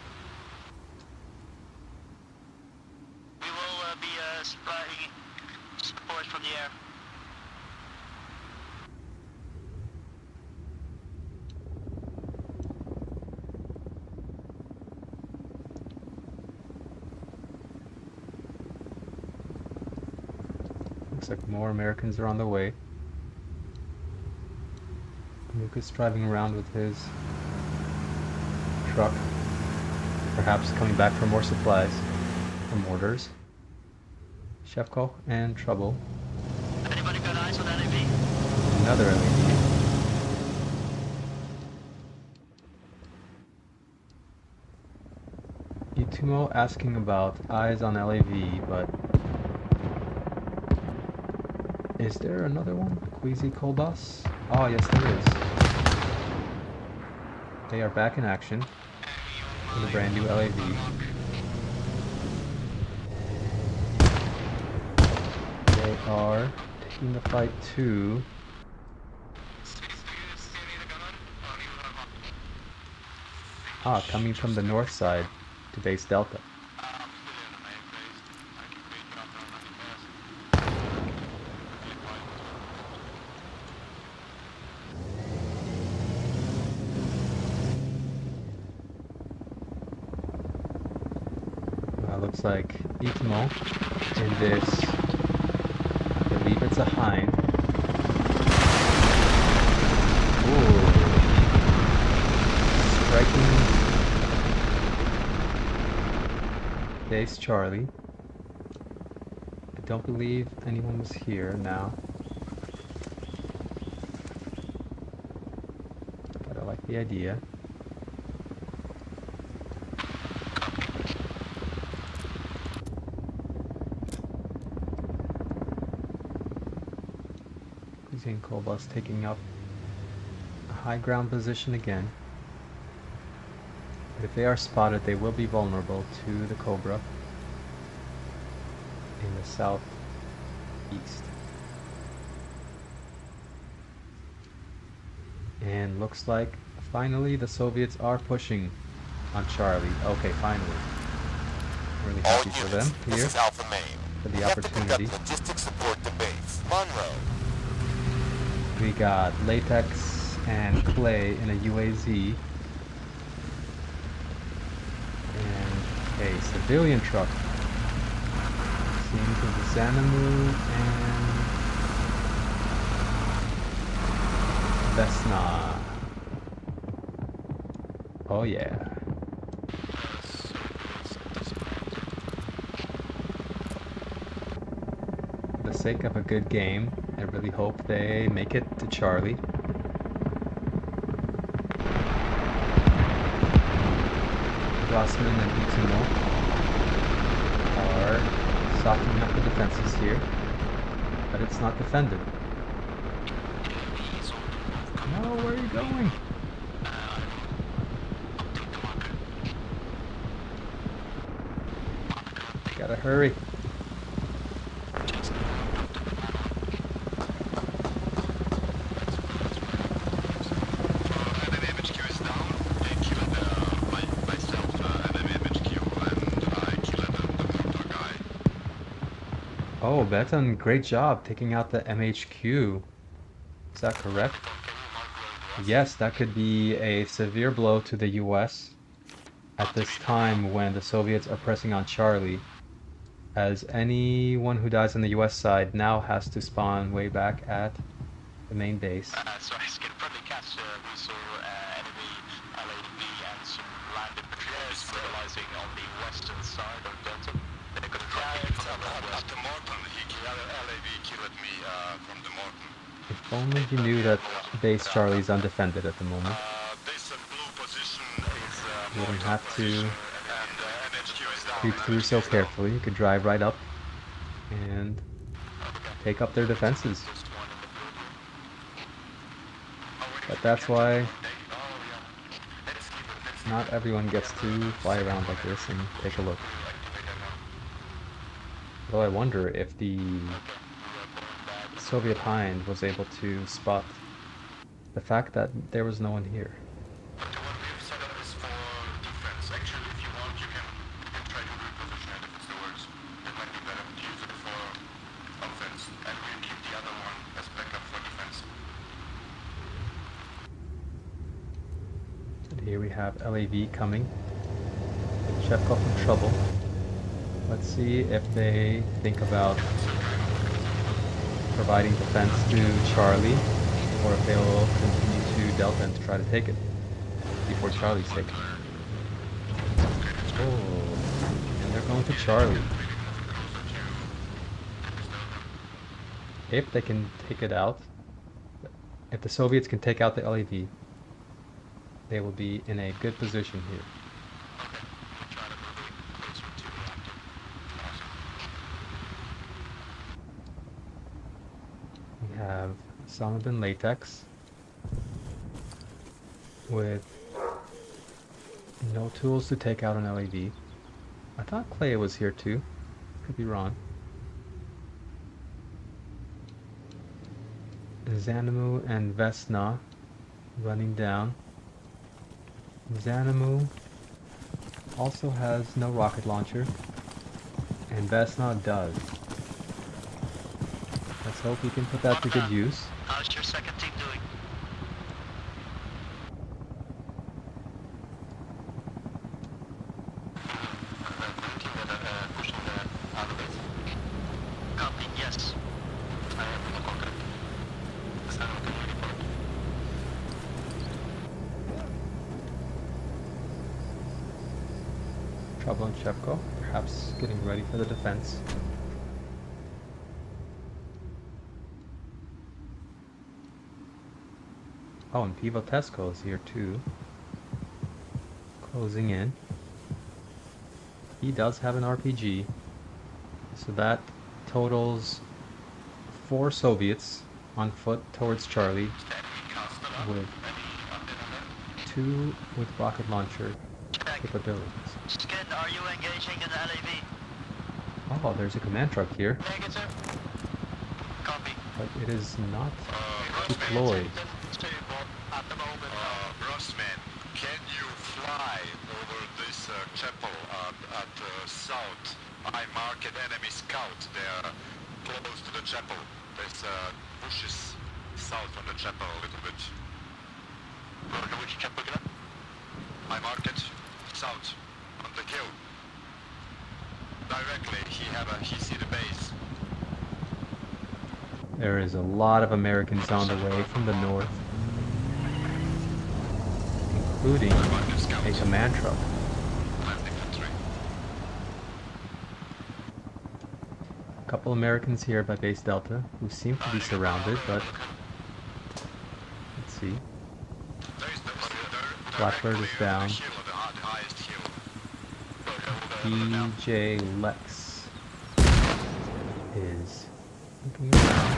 Supplying support from the air. Looks like more Americans are on the way. Lucas driving around with his truck, perhaps coming back for more supplies or mortars. Shevko and Trouble. Anybody got eyes on LAV? Another LAV. Utumo asking about eyes on LAV, but is there another one? Queasy Kolbas? Oh yes, there is. They are back in action with a brand new LAV. They are taking the fight to coming from the north side to base Delta. looks like Itmo in this, I believe it's a hind. Ooh. Striking base Charlie. I don't believe anyone was here now. But I like the idea. Using Kobus taking up a high ground position again. But if they are spotted, they will be vulnerable to the Cobra in the southeast. And looks like finally the Soviets are pushing on Charlie. Okay, finally. Really happy for them here. This is Alpha Main. For the We have to opportunity. conduct logistic support to base. Monroe. We got Latex and Clay in a UAZ. And a civilian truck. Seems to be Xanamu and Vesna. Oh yeah. For the sake of a good game, I really hope they make it to Charlie. Grossman and Itsumo are softening up the defenses here, but it's not defended. No, where are you going? Gotta hurry. Oh, Beton, great job taking out the MHQ. Is that correct? Yes, that could be a severe blow to the US at this time when the Soviets are pressing on Charlie, as anyone who dies on the US side now has to spawn way back at the main base. So I can probably catch we saw enemy LAV and some land infantry stabilizing on the western side of Delta. They're going to try it At the Morton, LAV killed me from the Morton. If only you knew that base Charlie's undefended at the moment. This blue position is You wouldn't have to and MHQ is down. creep through so carefully. You could drive right up and take up their defenses. But that's why not everyone gets to fly around like this and take a look. Though I wonder if the Soviet Hind was able to spot the fact that there was no one here. But the one we have set up is for defense. Actually, if you want, you can try to reposition it if it's the worst. It might be better to use it for offense, and we'll keep the other one as backup for defense. And here we have LAV coming. Shevkov in trouble. Let's see if they think about providing defense to Charlie, or if they will continue to Delta and try to take it before Charlie's taken. Oh, and they're going to Charlie. If they can take it out, if the Soviets can take out the LAV, they will be in a good position here. We have Osama bin Latex with no tools to take out an LAV. I thought Clay was here too. Could be wrong. Xanamu and Vesna running down. Xanamu also has no rocket launcher, and Vesna does. Let's hope we can put that to good use. How's your second team doing? The team that trouble in Shevko, perhaps getting ready for the defense. Oh, and Pivotesco is here too. Closing in. He does have an RPG. So that totals 4 Soviets on foot towards Charlie, with 2 with rocket launcher capabilities. Skid, are you engaging in the LAV? Oh, there's a command truck here, Negative. Copy. but it is not deployed. At the moment, Rossman, can you fly over this chapel at south? I marked enemy scout. They are close to the chapel. There's bushes south from the chapel a little bit. which chapel again? I marked it south on the hill. Directly, he see the base. There is a lot of Americans on the way from the north, including a command truck. Infantry. A couple Americans here by base Delta who seem to be surrounded, but let's see. Blackbird is down. DJ Lex is looking around.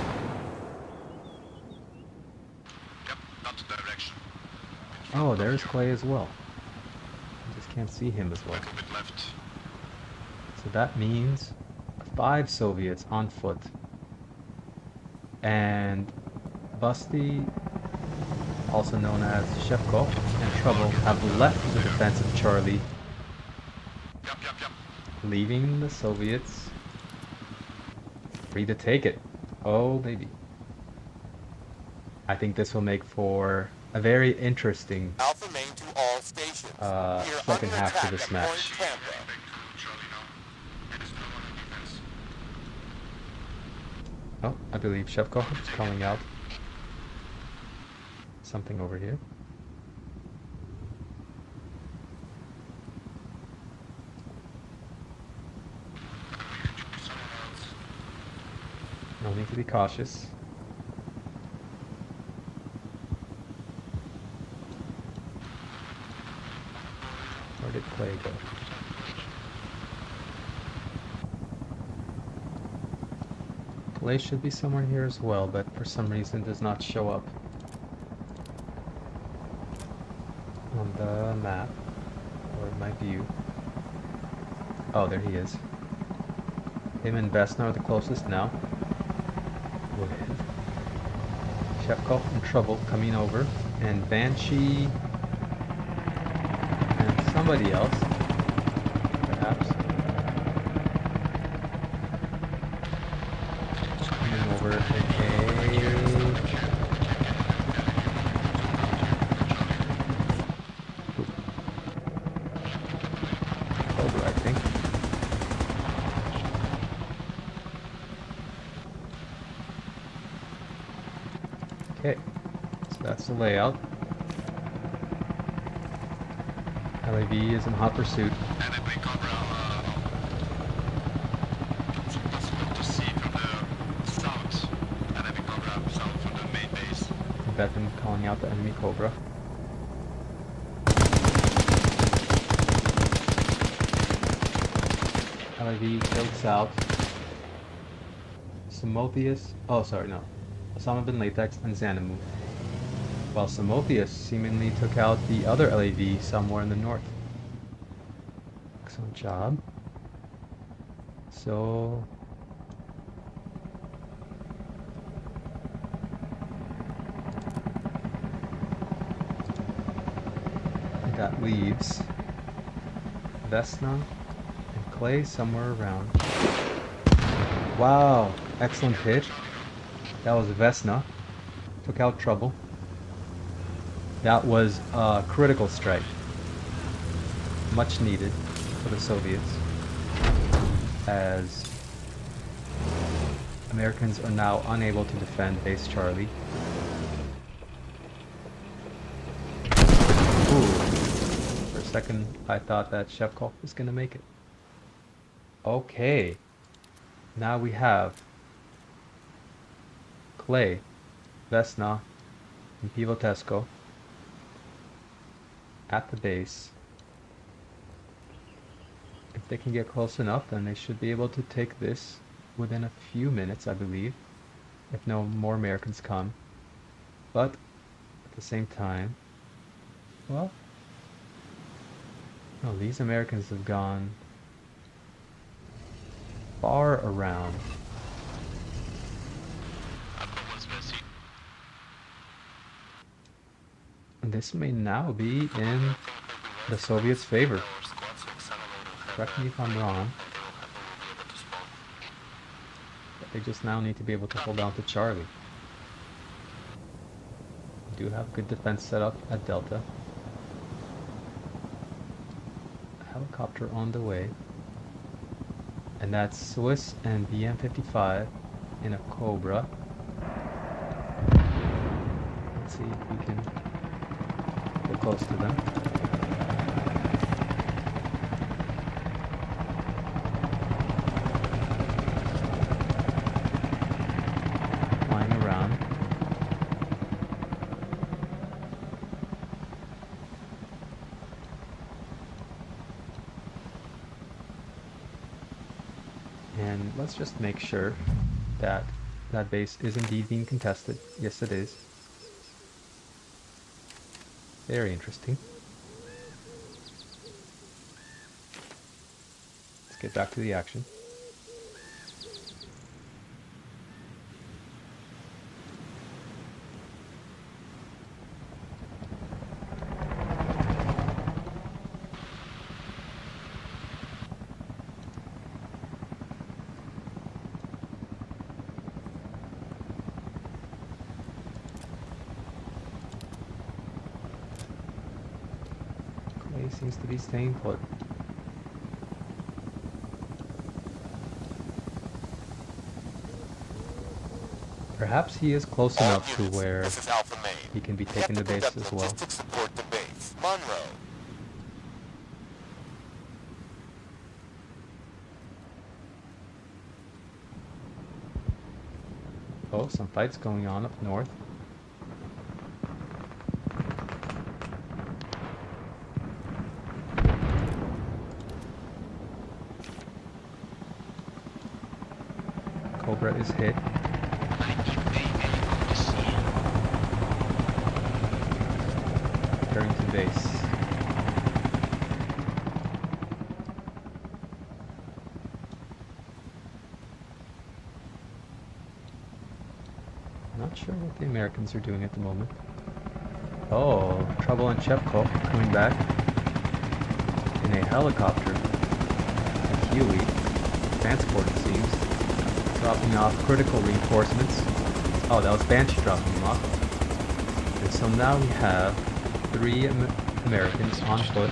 Yep, that direction. Oh, there's Clay as well. I just can't see him as well. A bit left. So that means 5 Soviets on foot. And Busty, also known as Shevko, and Trouble have left the defense of Charlie, leaving the Soviets free to take it. Oh, baby. I think this will make for a very interesting Alpha Main to all stations. We're second under half to attack this at match. Point Tampa. Oh, I believe Shevko is calling out something over here. No need to be cautious. Where did Clay go? Clay should be somewhere here as well, but for some reason does not show up on the map or in my view. Oh, there he is. Him and Vesna are the closest now, with Shevko in trouble coming over, and Banshee and somebody else, perhaps, coming over in Cobra, I think. Okay, so that's the layout. LAV is in hot pursuit. Enemy Cobra, it's possible to see from the south. Enemy Cobra south from the main base. Bevan calling out the enemy Cobra. LAV takes out Samothius, oh sorry, no, Osama bin Latex and Xanamu, while Samothius seemingly took out the other LAV somewhere in the north. Excellent job. So that leaves Vesna and Clay somewhere around. Wow, excellent hit. That was Vesna. Took out Trouble. That was a critical strike. Much needed for the Soviets, as Americans are now unable to defend base Charlie. Ooh. For a second I thought that Shevkov was gonna make it. Okay. Now we have Clay, Vesna, and Pivotesco at the base. If they can get close enough, then they should be able to take this within a few minutes, I believe, if no more Americans come. But at the same time, well, no, these Americans have gone far around. And this may now be in the Soviets' favor. Correct me if I'm wrong. But they just now need to be able to hold on to Charlie. We do have good defense set up at Delta. Helicopter on the way. And that's Swiss and BM-55 in a Cobra. Let's see if we can get close to them. Flying around. And let's just make sure that that base is indeed being contested. Yes, it is. Very interesting. Let's get back to the action. Seems to be staying put. Perhaps he is close enough to where he can be taken to base as well. Support the base. Monroe. Oh, some fights going on up north. Cobra is hit. Returning to base. Not sure what the Americans are doing at the moment. Oh, trouble in Chepkov coming back in a helicopter. A Huey. Transport, it seems. Dropping off critical reinforcements. Oh, that was Banshee dropping them off. And so now we have 3 Americans on foot.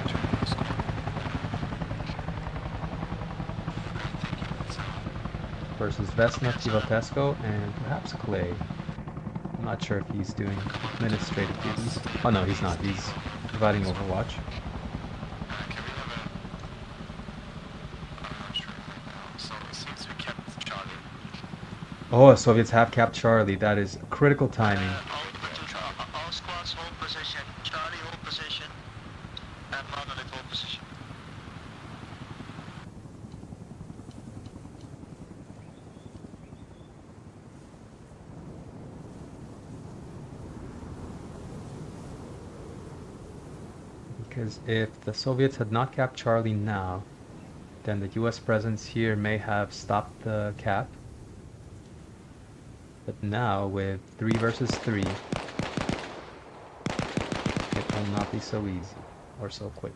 Versus Vesna, Pivotesco, and perhaps Clay. I'm not sure if he's doing administrative duties. Oh no, he's not. He's providing Overwatch. Oh, Soviets have capped Charlie. That is critical timing. All squads hold position. Charlie hold position. And Monolith hold position. Because if the Soviets had not capped Charlie now, then the US presence here may have stopped the cap. But now, with 3 versus 3, it will not be so easy, or so quick.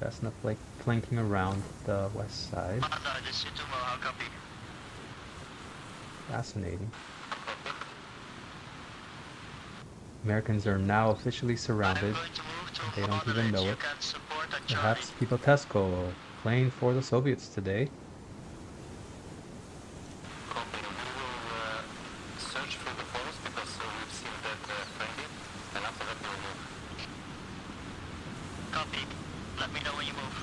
Vesna flanking around the west side. Fascinating. Americans are now officially surrounded. They don't even know You it. can support at Perhaps Charlie. Pipotesco playing for the Soviets today. Copy. We will search through the forest because we've seen that friendly, and after that we'll move. Copy. Let me know when you move.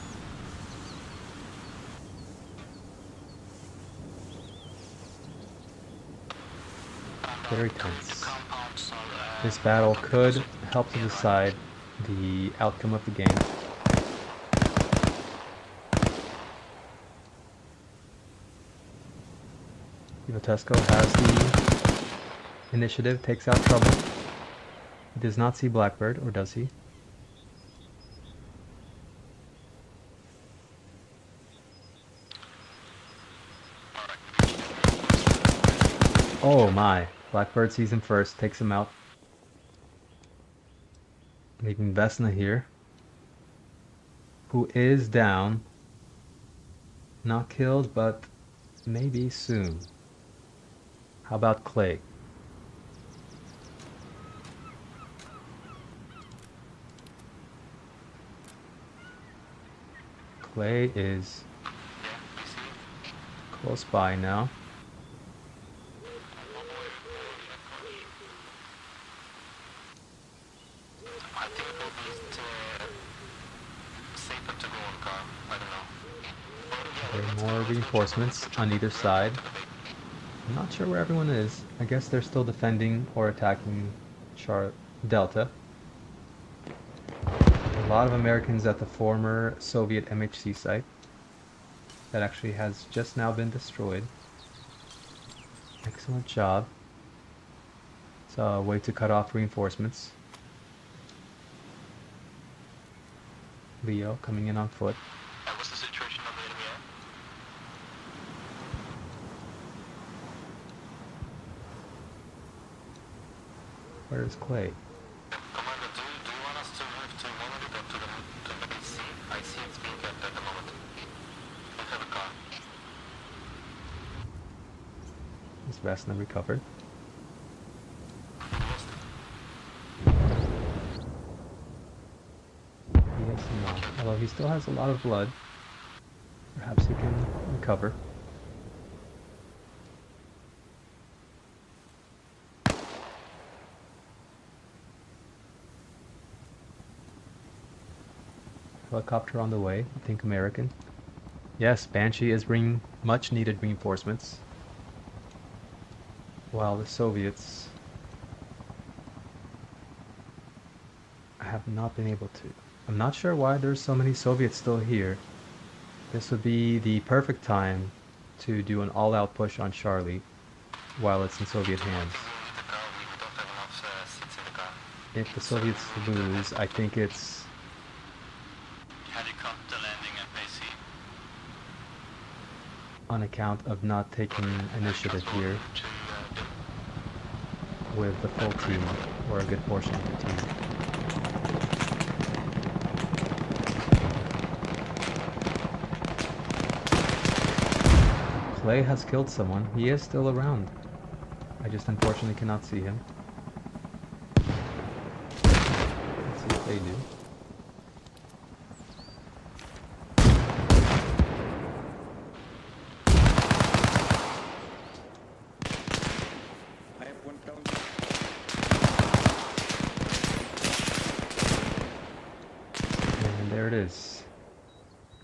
Very tense. Compounds are, This battle could help to decide the outcome of the game. Pipotesco has the initiative, takes out trouble. He does not see Blackbird, or does he? Oh my. Blackbird sees him first, takes him out. Leaving Vesna here, who is down. Not killed, but maybe soon. How about Clay? Clay is close by now. I think it will be safer to go on car. I don't know. There are more reinforcements on either side. I'm not sure where everyone is. I guess they're still defending or attacking Delta. A lot of Americans at the former Soviet MHC site that actually has just now been destroyed. Excellent job. It's a way to cut off reinforcements. Leo coming in on foot. What's the situation on the enemy? Where is Clay? Commander, do you want us to move to Monolith or to the main sea? I see it's being kept at the moment. We have a car. Is Vesna recovered? Yes and no. Although he still has a lot of blood. Perhaps he can recover. Helicopter on the way, I think American. Yes, Banshee is bringing much needed reinforcements. While the Soviets have not been able to. I'm not sure why there's so many Soviets still here. This would be the perfect time to do an all-out push on Charlie while it's in Soviet hands. If the Soviets lose, I think it's Helicopter landing at base C. on account of not taking initiative here with the full team, or a good portion of the team. Clay has killed someone. He is still around. I just unfortunately cannot see him. Let's see if they do. I have one count. And there it is.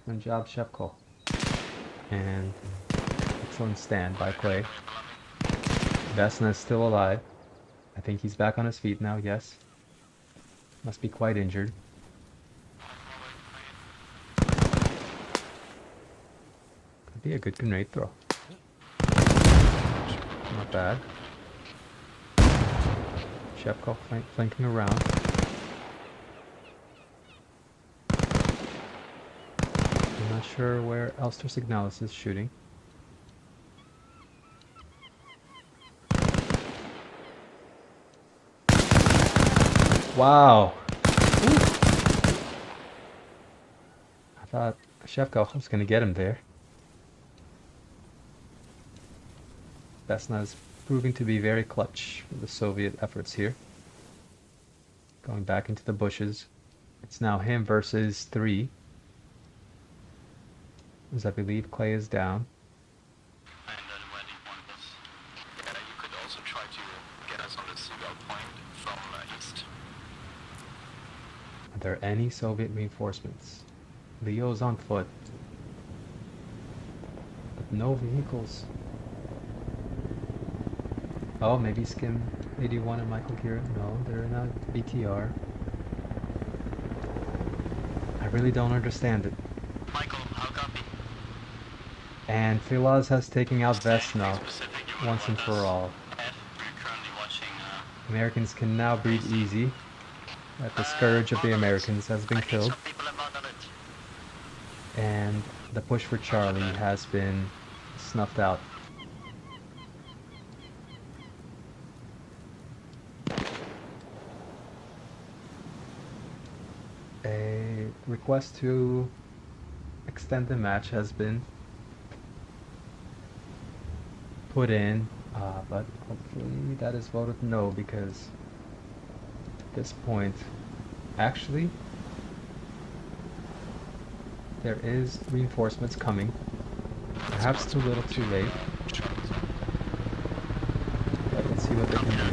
Good job, Shepko. And excellent stand by Clay. Vesna is still alive. I think he's back on his feet now, yes. Must be quite injured. Could be a good grenade throw. Not bad. Shepko flanking around. I'm not sure where Elster Signalis is shooting. Wow! Ooh. I thought Shevkov was going to get him there. Vesna is proving to be very clutch for the Soviet efforts here. Going back into the bushes It's now him versus 3. As I believe Clay is down. And where do you want this? You could also try to get us on the seagull point from east. Are there any Soviet reinforcements? Leo's on foot. But no vehicles. Oh, maybe Skim 81 and Michael Kira. No, they're not BTR. I really don't understand it. Michael, how copy? And Filaz has taken out Vesna once and for all. We're currently watching. Americans can now breathe easy. That the scourge of the Americans has been killed. Some people abandon it. And the push for Charlie has been snuffed out. A request to extend the match has been put in, but hopefully that is voted no, because at this point, actually, there is reinforcements coming. Perhaps too little too late. But let's see what they can do.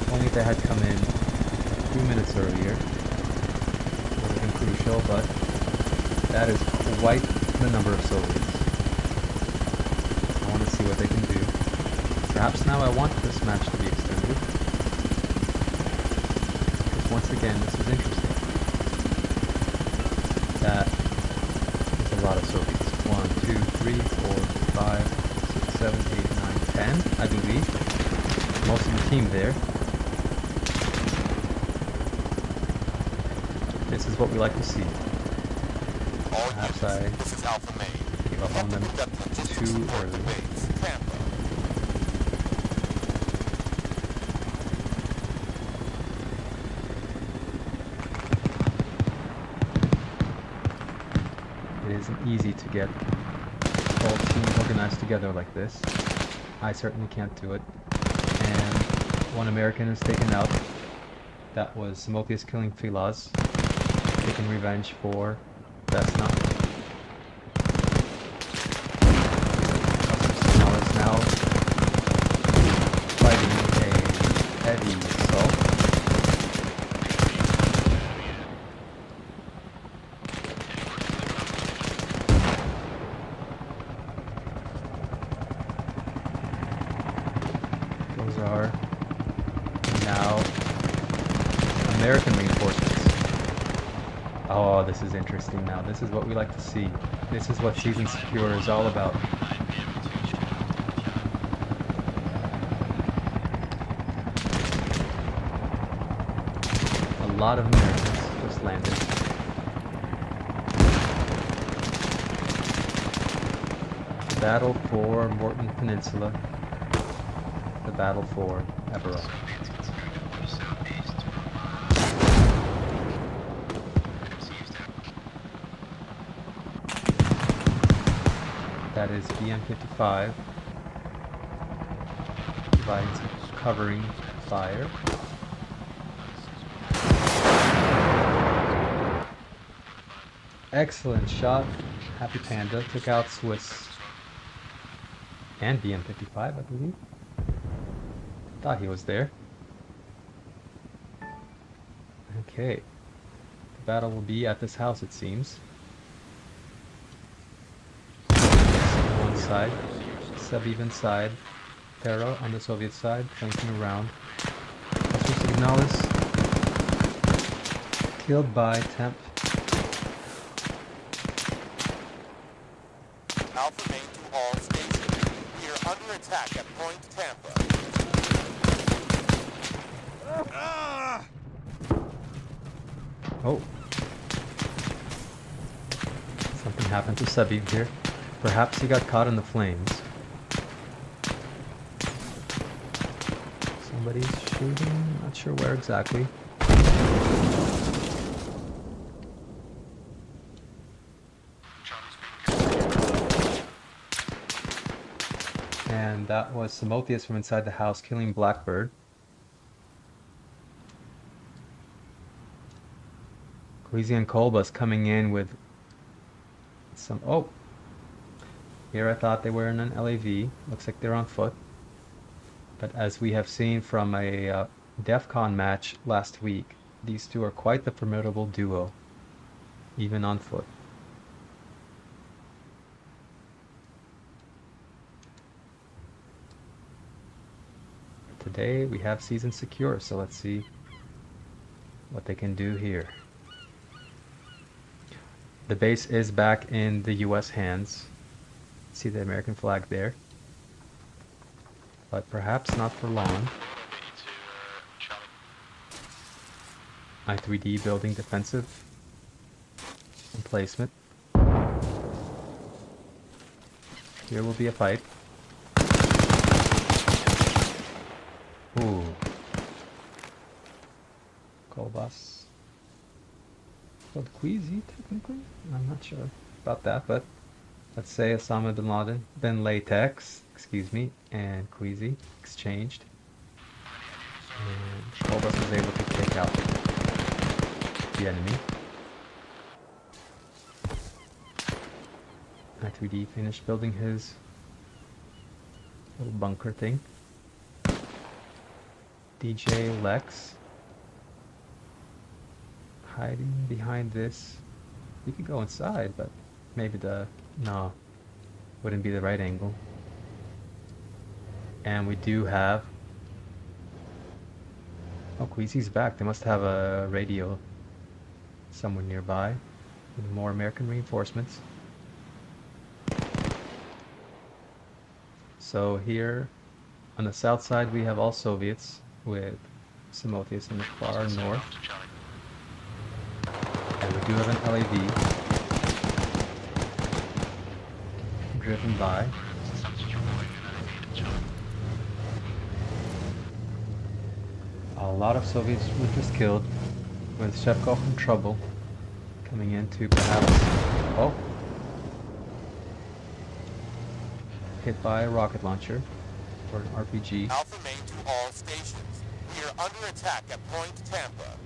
If only they had come in a few minutes earlier. Would have been crucial, but that is quite the number of Soviets. I want to see what they can do. Perhaps now I want this match to be extended. Because once again, this is interesting. That is a lot of Soviets. 1, 2, 3, 4, 5, 6, 7, 8, 9, 10, I believe. Most of the team there. This is what we like to see. Perhaps I gave up on them too early. It isn't easy to get all teams organized together like this. I certainly can't do it. And one American is taken out. That was Samothius killing Filaz, taking revenge for Vesna. Now is now fighting a heavy assault. Those are now American reinforcements. Oh, this is interesting now. This is what we like to see. This is what Season Secure is all about. A lot of Americans just landed. The battle for Morton Peninsula. The battle for Eberron. That is BM-55 providing some covering fire. Excellent shot. HappyPanda took out Swiss and BM-55, I believe. Thought he was there. Okay. The battle will be at this house, it seems. Side, Sabiv side, Terra on the Soviet side, flanking around. Also Signalis killed by Temp. Alpha Main to all stations. We are under attack at Point Tampa. Oh. Something happened to Sabiv here. Perhaps he got caught in the flames. Somebody's shooting, not sure where exactly. And that was Samothius from inside the house killing Blackbird. Queasy and Kolba's coming in with some... Oh! Here I thought they were in an LAV. Looks like they're on foot. But as we have seen from a DEF CON match last week, these two are quite the formidable duo, even on foot. Today we have season secure, so let's see what they can do here. The base is back in the US hands. See the American flag there. But perhaps not for long. I3D building defensive emplacement. Here will be a fight. Ooh. Kolbas. Well, Queasy, technically? I'm not sure about that, but let's say Osama bin Laden, then Latex, excuse me, and Queasy exchanged. And Kolbas was able to take out the enemy. I3D finished building his little bunker thing. DJ Lex hiding behind this. You could go inside, but maybe no, wouldn't be the right angle. And we do have... Oh, Queasy's back. They must have a radio somewhere nearby with more American reinforcements. So here on the south side we have all Soviets with Samothius in the far north. And we do have an LAV driven by. A lot of Soviets were just killed, with Shevkov in trouble, coming into perhaps... Oh! Hit by a rocket launcher, or an RPG. Alpha Main to all stations. We are under attack at Point Tampa.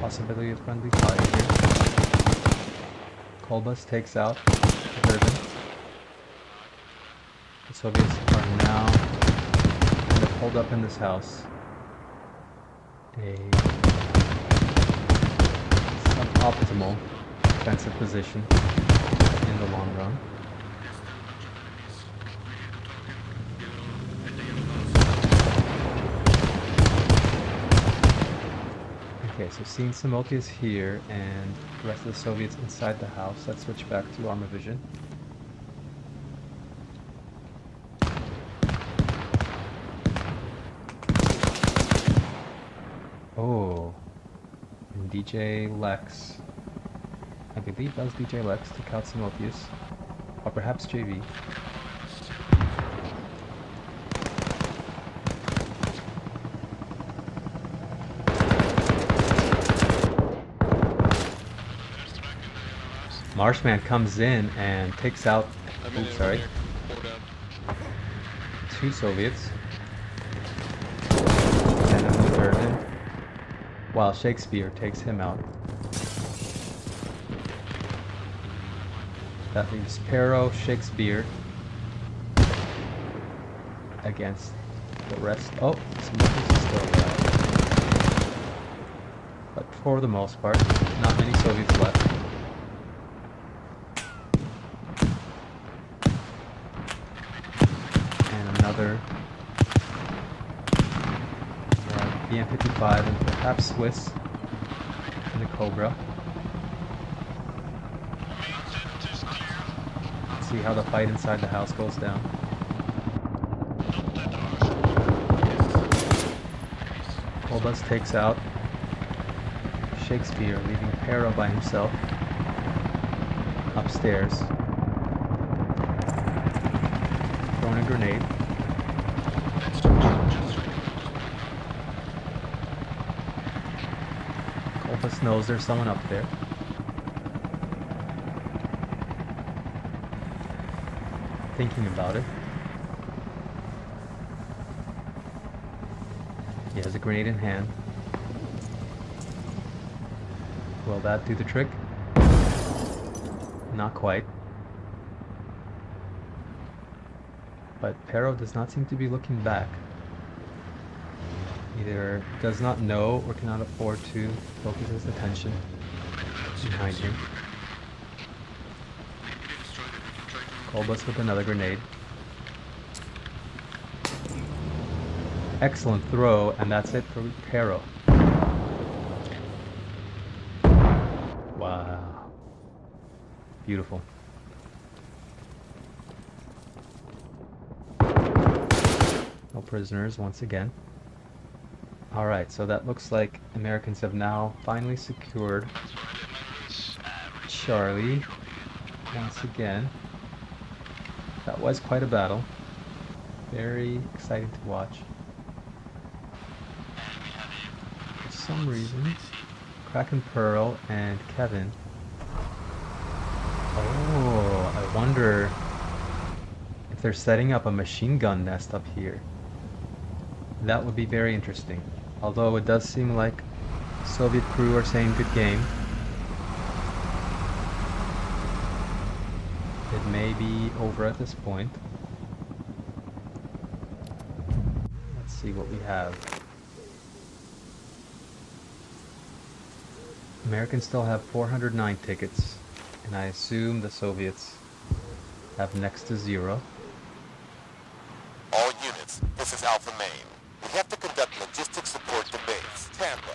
Possibility of friendly fire here. Kolbas takes out Durban. The Soviets are now kind of pulled up in this house. A suboptimal defensive position in the long run. Okay, so seeing Samothius here and the rest of the Soviets inside the house, let's switch back to ArmA Vision. Oh, and DJ Lex, I believe that was DJ Lex, took out Samothius, or perhaps JV. Marshman comes in and takes out, oops, sorry, 2 Soviets, and a Durban, while Shakespeare takes him out. That leaves Pero, Shakespeare against the rest. Oh, Samothius is still alive. But for the most part, not many Soviets left. Another BM-55 and perhaps Swiss in the Cobra. Let's see how the fight inside the house goes down. Kolbas takes out Shakespeare, leaving Pero by himself upstairs. Throwing a grenade. Kolbas knows there's someone up there. Thinking about it. He has a grenade in hand. Will that do the trick? Not quite. But Pero does not seem to be looking back. Either does not know or cannot afford to focus his attention behind him. Colbus with another grenade. Excellent throw, and that's it for Pero. Wow. Beautiful. No prisoners once again. Alright, so that looks like Americans have now finally secured Charlie once again. That was quite a battle. Very exciting to watch. For some reason, Kraken Pearl and Kevin. Oh, I wonder if they're setting up a machine gun nest up here. That would be very interesting. Although it does seem like Soviet crew are saying good game. It may be over at this point. Let's see what we have. Americans still have 409 tickets, and I assume the Soviets have next to 0. All units, this is Alpha Main. We have to conduct logistics support to base, Tampa.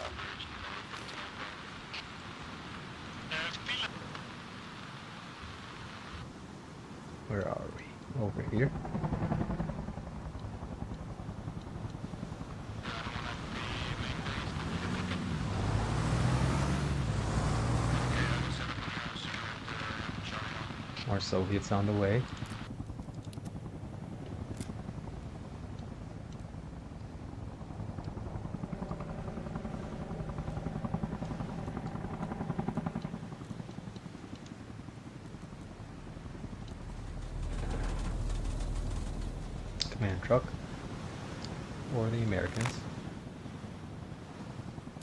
Where are we? Over here. More Soviets on the way. Command truck. Or the Americans.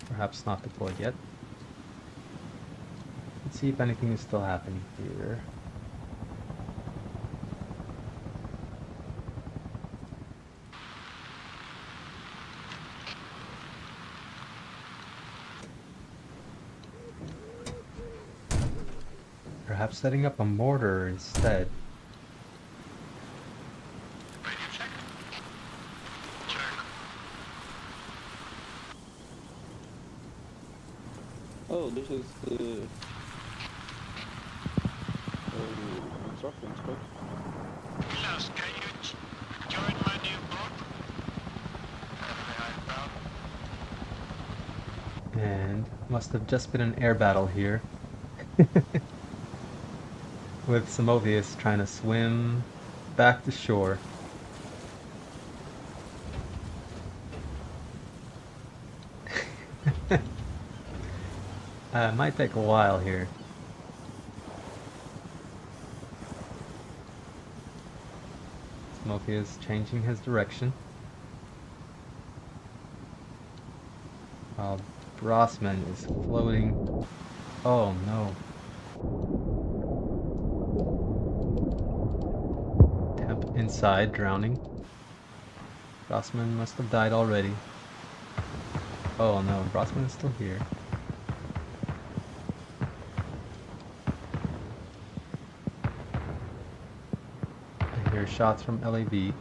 Perhaps not deployed yet. Let's see if anything is still happening here. Perhaps setting up a mortar instead. Oh, this is the instructions, right? Milos, can you join my new boat? And must have just been an air battle here. With Samothius trying to swim back to shore. It might take a while here. Samothius changing his direction. While Brossman is floating. Oh no. Temp inside, drowning. Brossman must have died already. Oh no, Brossman is still here. I hear shots from LAV.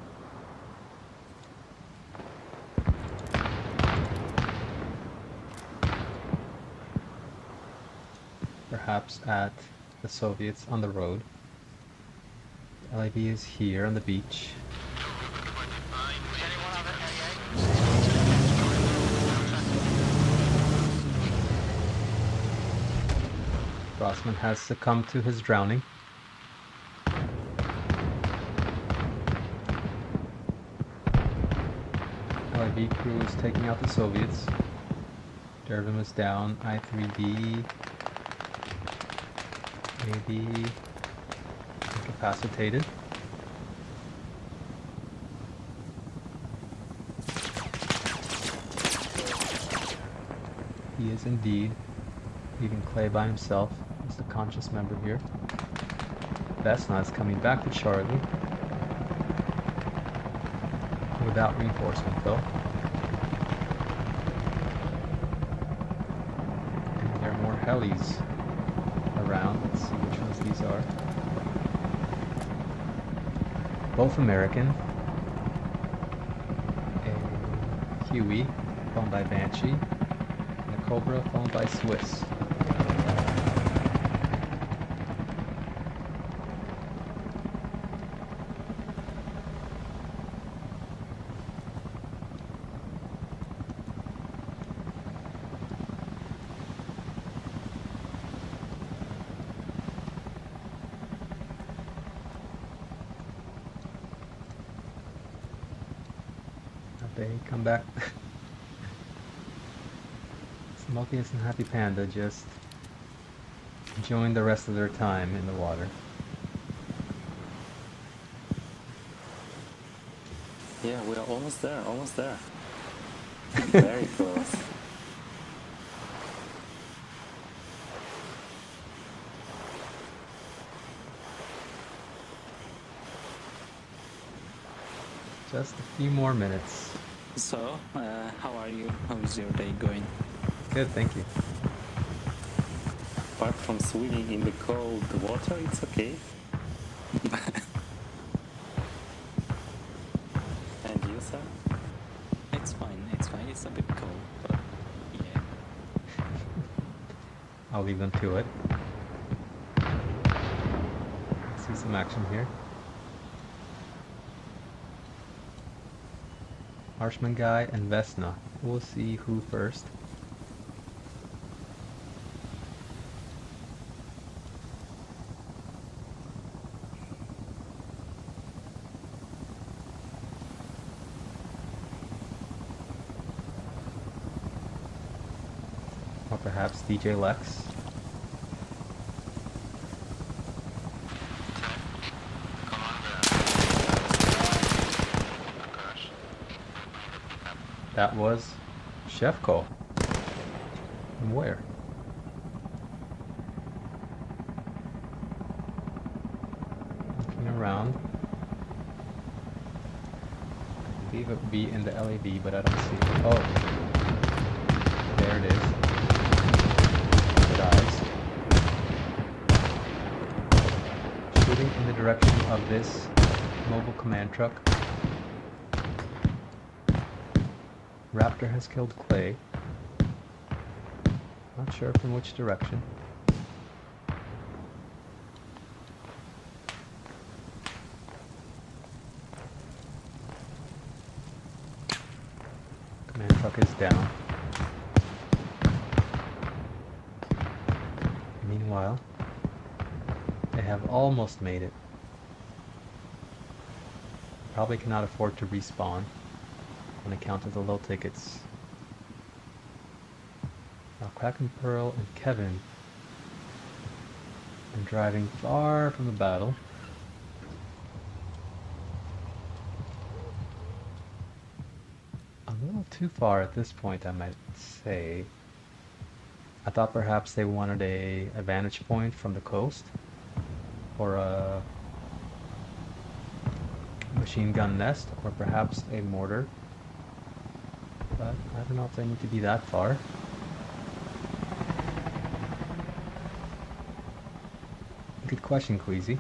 Perhaps at the Soviets on the road. LAV is here on the beach. Brossman has succumbed to his drowning. LAV crew is taking out the Soviets. Dervin was down. I-3D maybe incapacitated. He is indeed leaving Clay by himself as the conscious member here. Vesna is coming back to Charlie. Without reinforcement though. And there are more helis around. Let's see which ones these are. Both American. A Huey, followed by Banshee. And a Cobra, followed by Swiss. They come back. Samothius and HappyPanda just enjoying the rest of their time in the water. Yeah, we are almost there, almost there. Very close. Just a few more minutes. So, how are you? How's your day going? Good, thank you. Apart from swimming in the cold water, it's okay. And you, sir? It's fine, it's fine. It's a bit cold, but yeah. I'll leave them to it. See some action here. Marshman guy and Vesna. We'll see who first. Or perhaps DJ Lex. That was Shevko. From where? Looking around. I believe it would be in the LAV, but I don't see it. Oh. There it is. Good eyes. Shooting in the direction of this mobile command truck. Raptor has killed Clay. Not sure from which direction. Command truck is down. Meanwhile, they have almost made it. Probably cannot afford to respawn on account of the low tickets. Now Kraken Pearl and Kevin are driving far from the battle. A little too far at this point, I might say. I thought perhaps they wanted a vantage point from the coast or a machine gun nest or perhaps a mortar. But I don't know if they need to be that far. Good question, Queasy.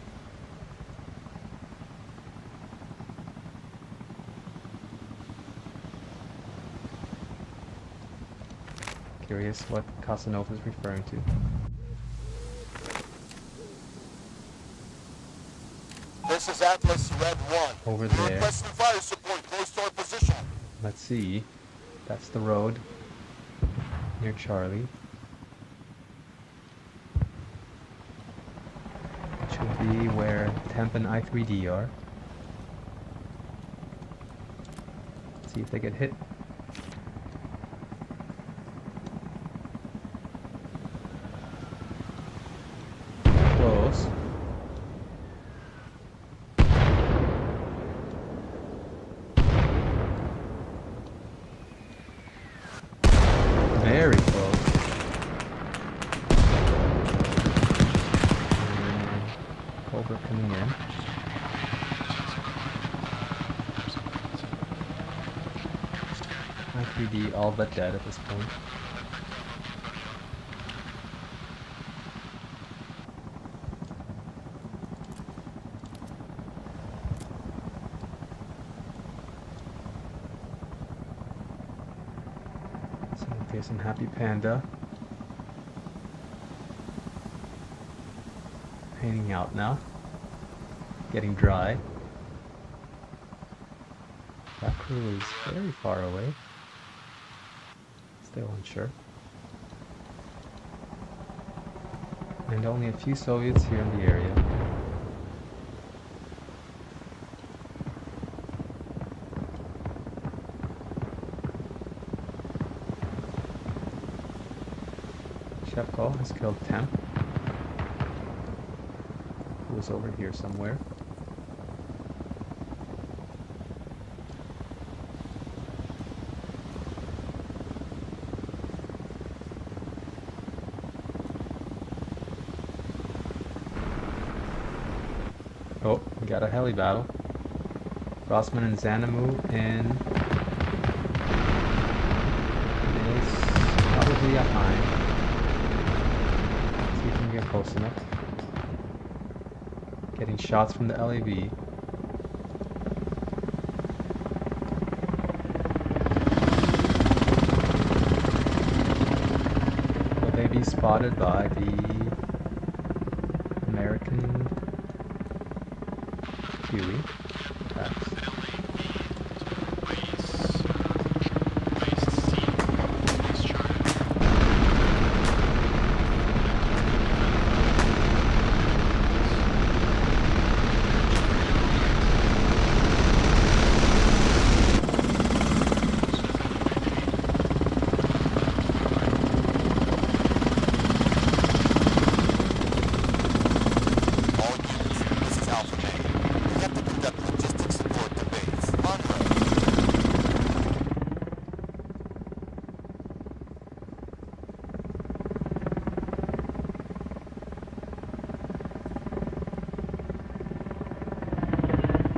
Curious what Casanova is referring to. This is Atlas Red 1. Over there. Requesting fire support close to our position. Let's see. That's the road near Charlie. Which would be where Temp and I3D are. Let's see if they get hit. Close. Very close. 3D all but dead at this point. Samothius and HappyPanda painting out now, getting dry. That crew is very far away. Still unsure. And only a few Soviets here in the area. Shevko has killed Temp, who was over here somewhere. Oh, we got a heli battle. Rossman and Xanamu in is probably a Heim. See if we can get close enough. Getting shots from the LAV. Will they be spotted by the American Huey attacks?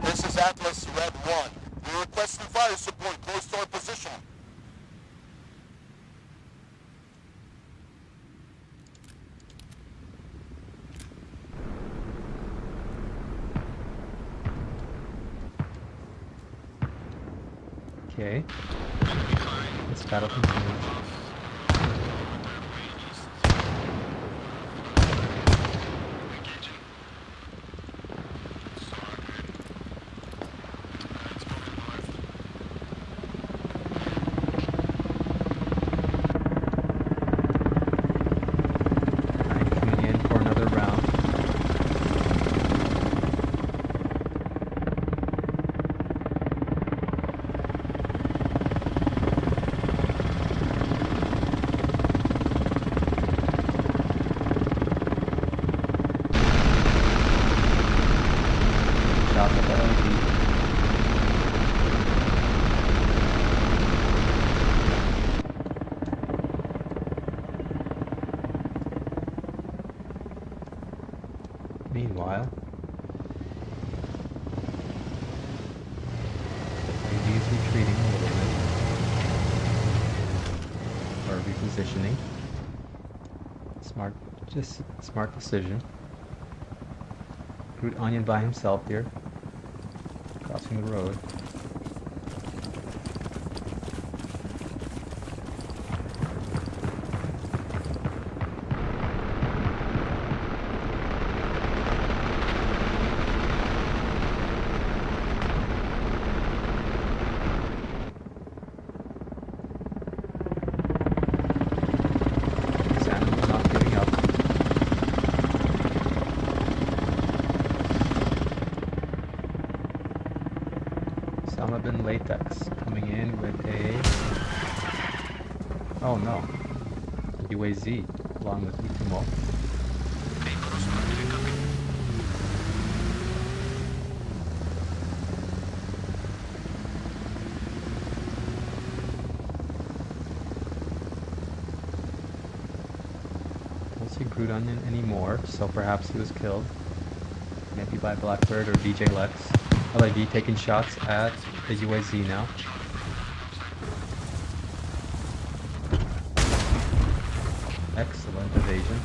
This is Atlas Red 1. We're requesting fire support close to our position. Okay. This battle continues. Meanwhile, AD is retreating a little bit, or repositioning. Smart decision. Root Onion by himself here, crossing the road. Latex coming in with a, oh no, UAZ along with Itumo. Don't see Groot Onion anymore, so perhaps he was killed. Maybe by Blackbird or DJ Lex. LAV taking shots at the UAZ now. invasion.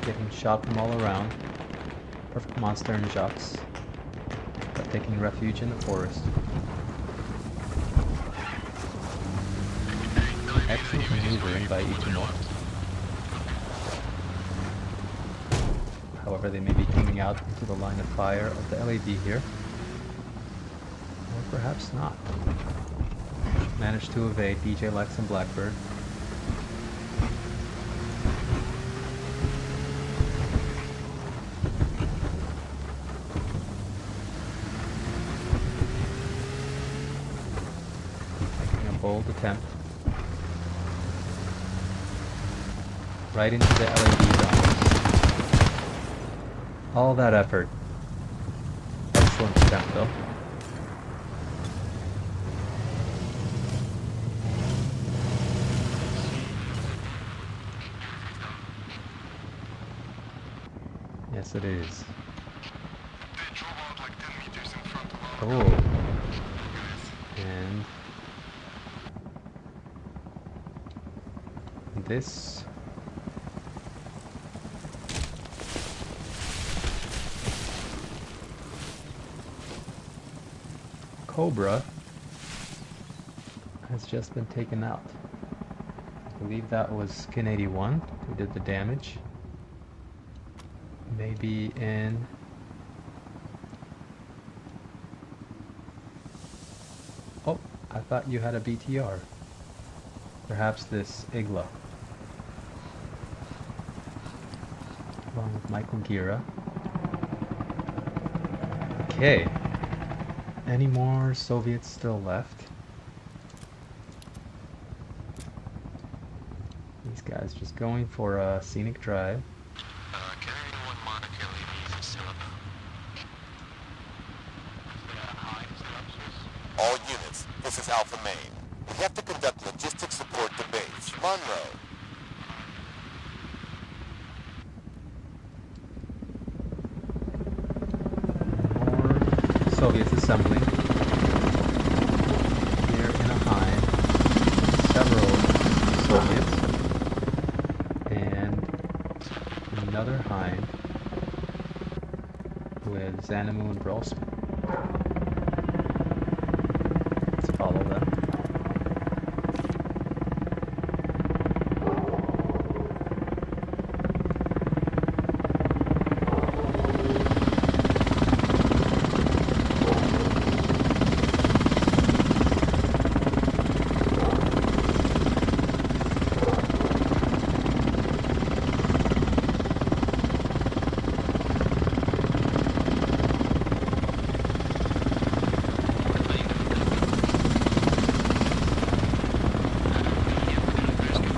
Getting shot from all around. Perfect monster and Jocks. But taking refuge in the forest. Excellent maneuvering by Ichimo. However, they may be coming out into the line of fire of the LAD here. Or perhaps not. Managed to evade DJ Lex and Blackbird. Making a bold attempt. Right into the LAD zone. All that effort. Excellent attempt though. Yes, it is. Oh. And this Cobra has just been taken out. I believe that was Skin 81 who did the damage. Maybe in oh, I thought you had a BTR. Perhaps this Igla. Along with Michael Gira. Okay. Any more Soviets still left? These guys just going for a scenic drive. Can anyone mark LEDs still up? All units, this is Alpha Main. We have to conduct logistics support to base. Monroe. More Soviets assembling. Here in a hive, several Soviets. And another hive with Xanamu and Brosman. Let's follow them.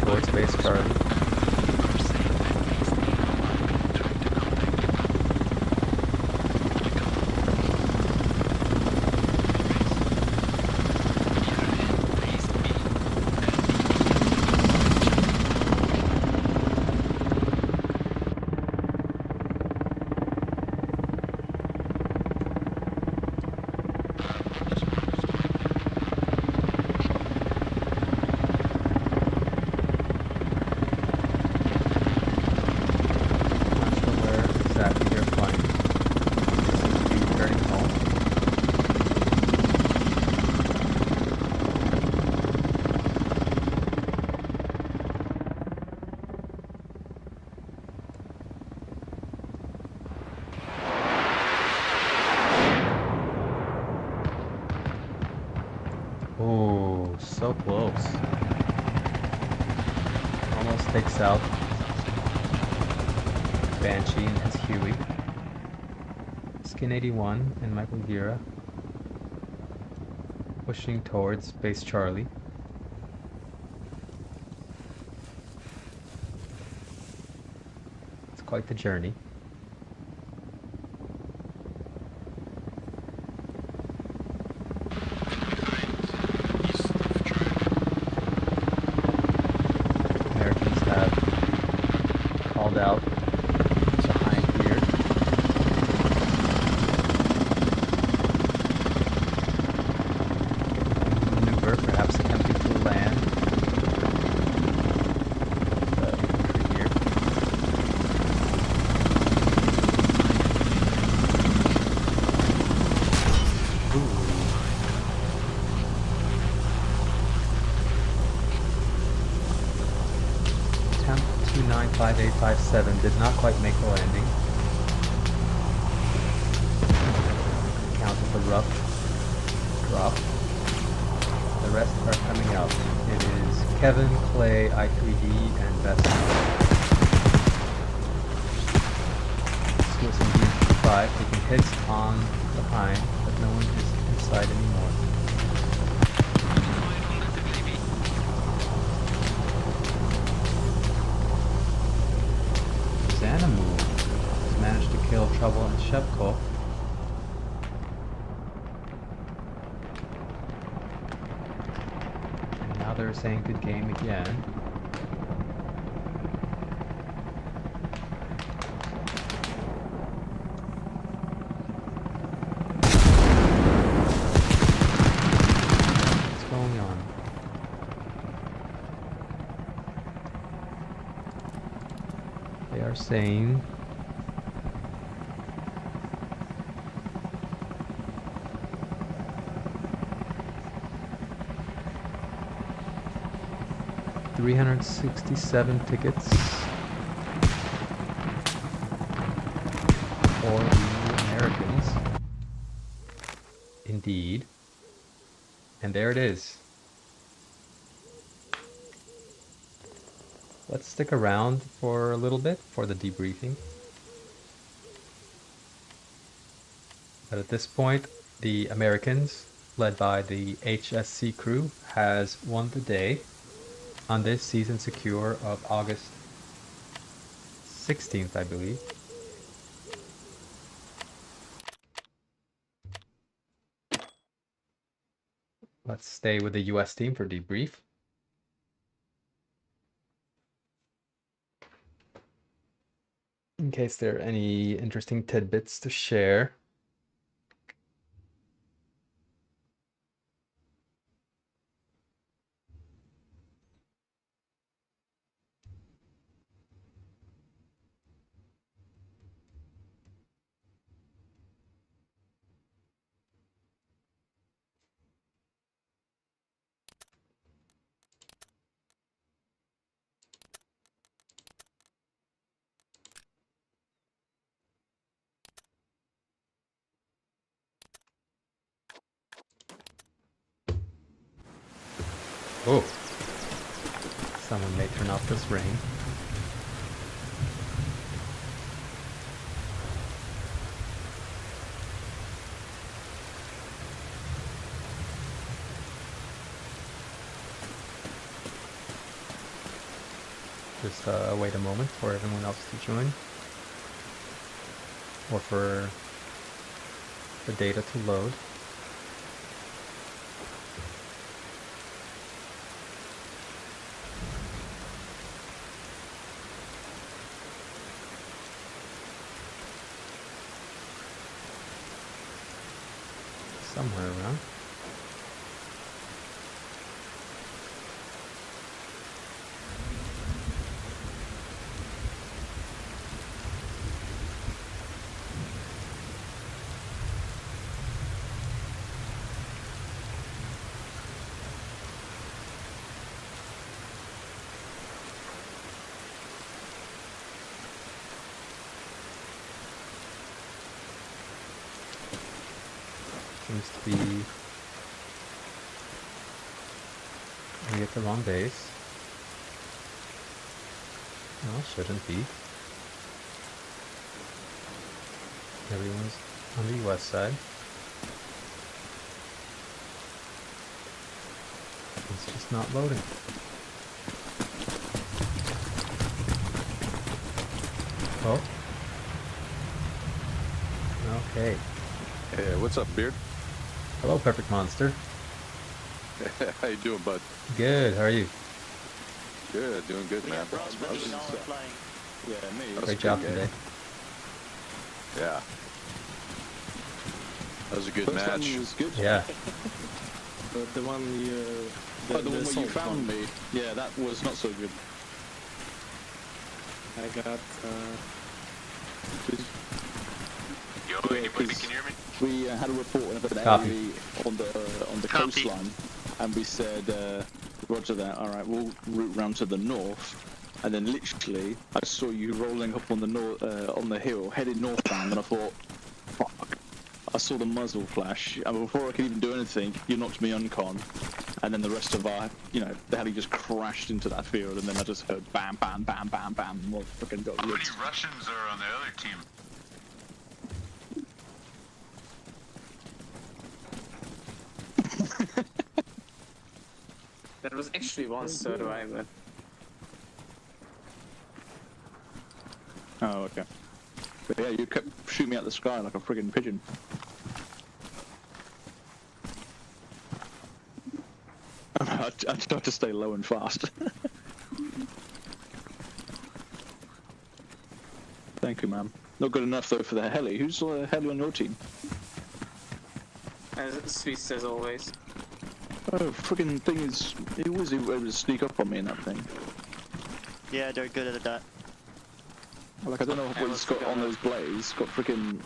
Towards base Charlie. Oh, so close. Almost takes out Banshee and his Huey. Skin 81 and Michael Gira pushing towards base Charlie. It's quite the journey. out behind here. Maneuver, perhaps attempting to land. Infantry here. Ooh. Attempt 295857 did not quite make the landing. Count of the rough drop. The rest are coming out. It is Kevin, Clay, I3D, and Vesna. Swiss and D5 taking hits on the pine, but no one is inside anymore. Xanamu has managed to kill Trouble and Shepko. And now they're saying good game again. What's going on? They are saying $367 tickets for the Americans. Indeed. And there it is. Let's stick around for a little bit for the debriefing. But at this point, the Americans, led by the HSC crew, has won the day on this season secure of August 16th, I believe. Let's stay with the US team for debrief. In case there are any interesting tidbits to share. Oh, someone may turn off this rain. Just wait a moment for everyone else to join, or for the data to load. Somewhere around. Seems to be we at the wrong base. No, shouldn't be. Everyone's on the west side. It's just not loading. Oh. Okay. Hey, what's up, Beard? Hello, Perfect Monster. How you doing, bud? Good, how are you? Good, doing good, man. Yeah, me. Great job today. Yeah. That was a good First match. one was good. Yeah. But the one you... The one where you found me, yeah, that was not so good. I got... Yo, anybody can hear me? We had a report of an Copy. AAV on the Copy. coastline, and we said, roger that, alright, we'll route round to the north. And then literally, I saw you rolling up on the on the hill, headed northbound, and I thought, fuck. I saw the muzzle flash, and before I could even do anything, you knocked me uncon. And then the rest of our, the heli just crashed into that field, and then I just heard bam, bam, bam, bam, bam, and fucking got How many ripped. Russians are on the other team? There was actually one survivor. Oh, okay. But yeah, you kept shooting me at the sky like a friggin' pigeon. I tried to stay low and fast. Thank you, ma'am. Not good enough though for the heli. Who's heli on your team? Swiss as always. Oh, friggin' thing is, he was able to sneak up on me in that thing. Yeah, they're good at that. Like, I don't know what he's got on those blades. Got frickin',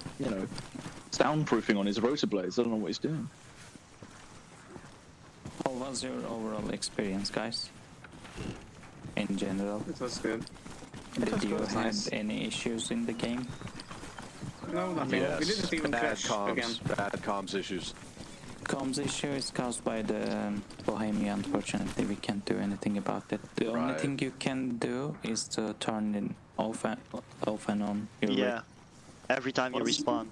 soundproofing on his rotor blades. I don't know what he's doing. How was your overall experience, guys? In general? It was good. Did you have any issues in the game? No, nothing. Yes, We didn't even crash again. Bad comms issues. Comms issue is caused by the Bohemia, unfortunately. We can't do anything about it. The only thing you can do is to turn it off and on. Yeah, every time you respawn.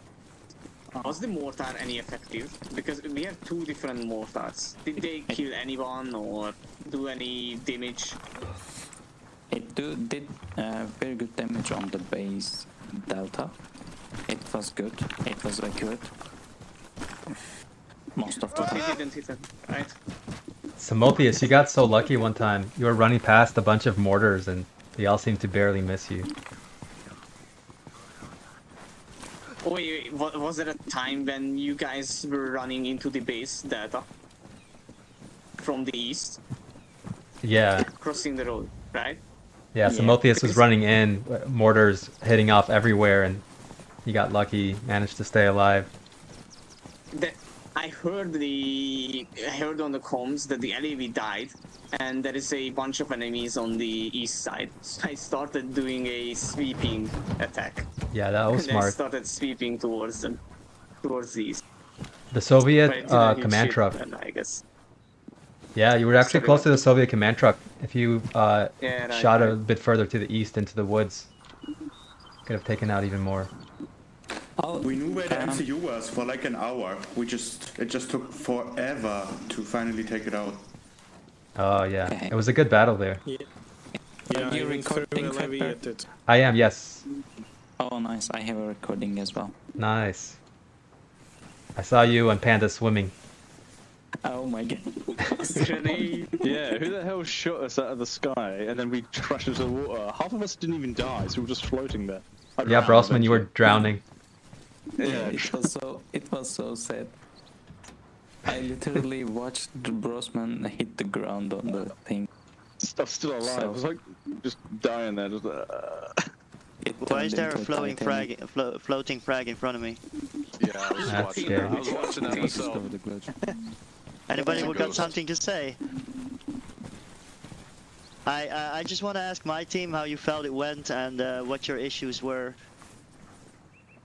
Was the mortar any effective? Because we have two different mortars. Did they kill anyone or do any damage? It did very good damage on the base delta. It was good. It was accurate. Most of the But we time. didn't hit it, right? Samothius, you got so lucky one time. You were running past a bunch of mortars and they all seemed to barely miss you. Oh, wait, was there a time when you guys were running into the base delta? From the east? Yeah. Crossing the road, right? Yeah, Samothius was running in, mortars hitting off everywhere, and he got lucky, managed to stay alive. I heard on the comms that the LAV died, and there is a bunch of enemies on the east side. So I started doing a sweeping attack. Yeah, that was and smart. I started sweeping towards the east. The Soviet But it didn't hit command shit truck. then, I guess. Yeah, you were actually close to the Soviet command truck. If you right, shot a bit further to the east into the woods, could have taken out even more. We knew where the MCU was for like an hour. It just took forever to finally take it out. Oh yeah, it was a good battle there. Are you recording, Pepper? I am, yes. Oh, nice. I have a recording as well. Nice. I saw you and Panda swimming. Oh my god. Yeah, who the hell shot us out of the sky and then we crashed into the water? Half of us didn't even die, so we were just floating there. Yeah, Brosman, you were drowning. Yeah, it was so sad. I literally watched Brosman hit the ground on the thing. I'm still alive. I was like just dying there. Just, Why is there a floating frag in front of me? Yeah, I was watching that myself. Anybody who got something to say? I just want to ask my team how you felt it went and what your issues were.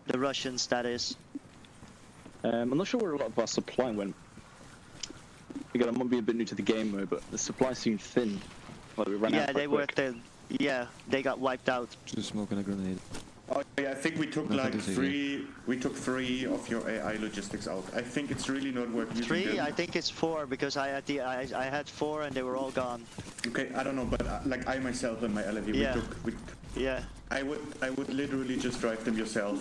The Russians, that is. I'm not sure where a lot of our supply went. Again, I might be a bit new to the game mode, but the supply seemed thin. Like we ran out Yeah, they were thin. Yeah, they got wiped out. Just smoking a grenade. Oh yeah, I think we took like three. We took 3 of your AI logistics out. I think it's really not worth using 3? them. I think it's 4 because I had 4 and they were all gone. Okay, I don't know, but like I myself and my LAV, Yeah. I would literally just drive them yourself.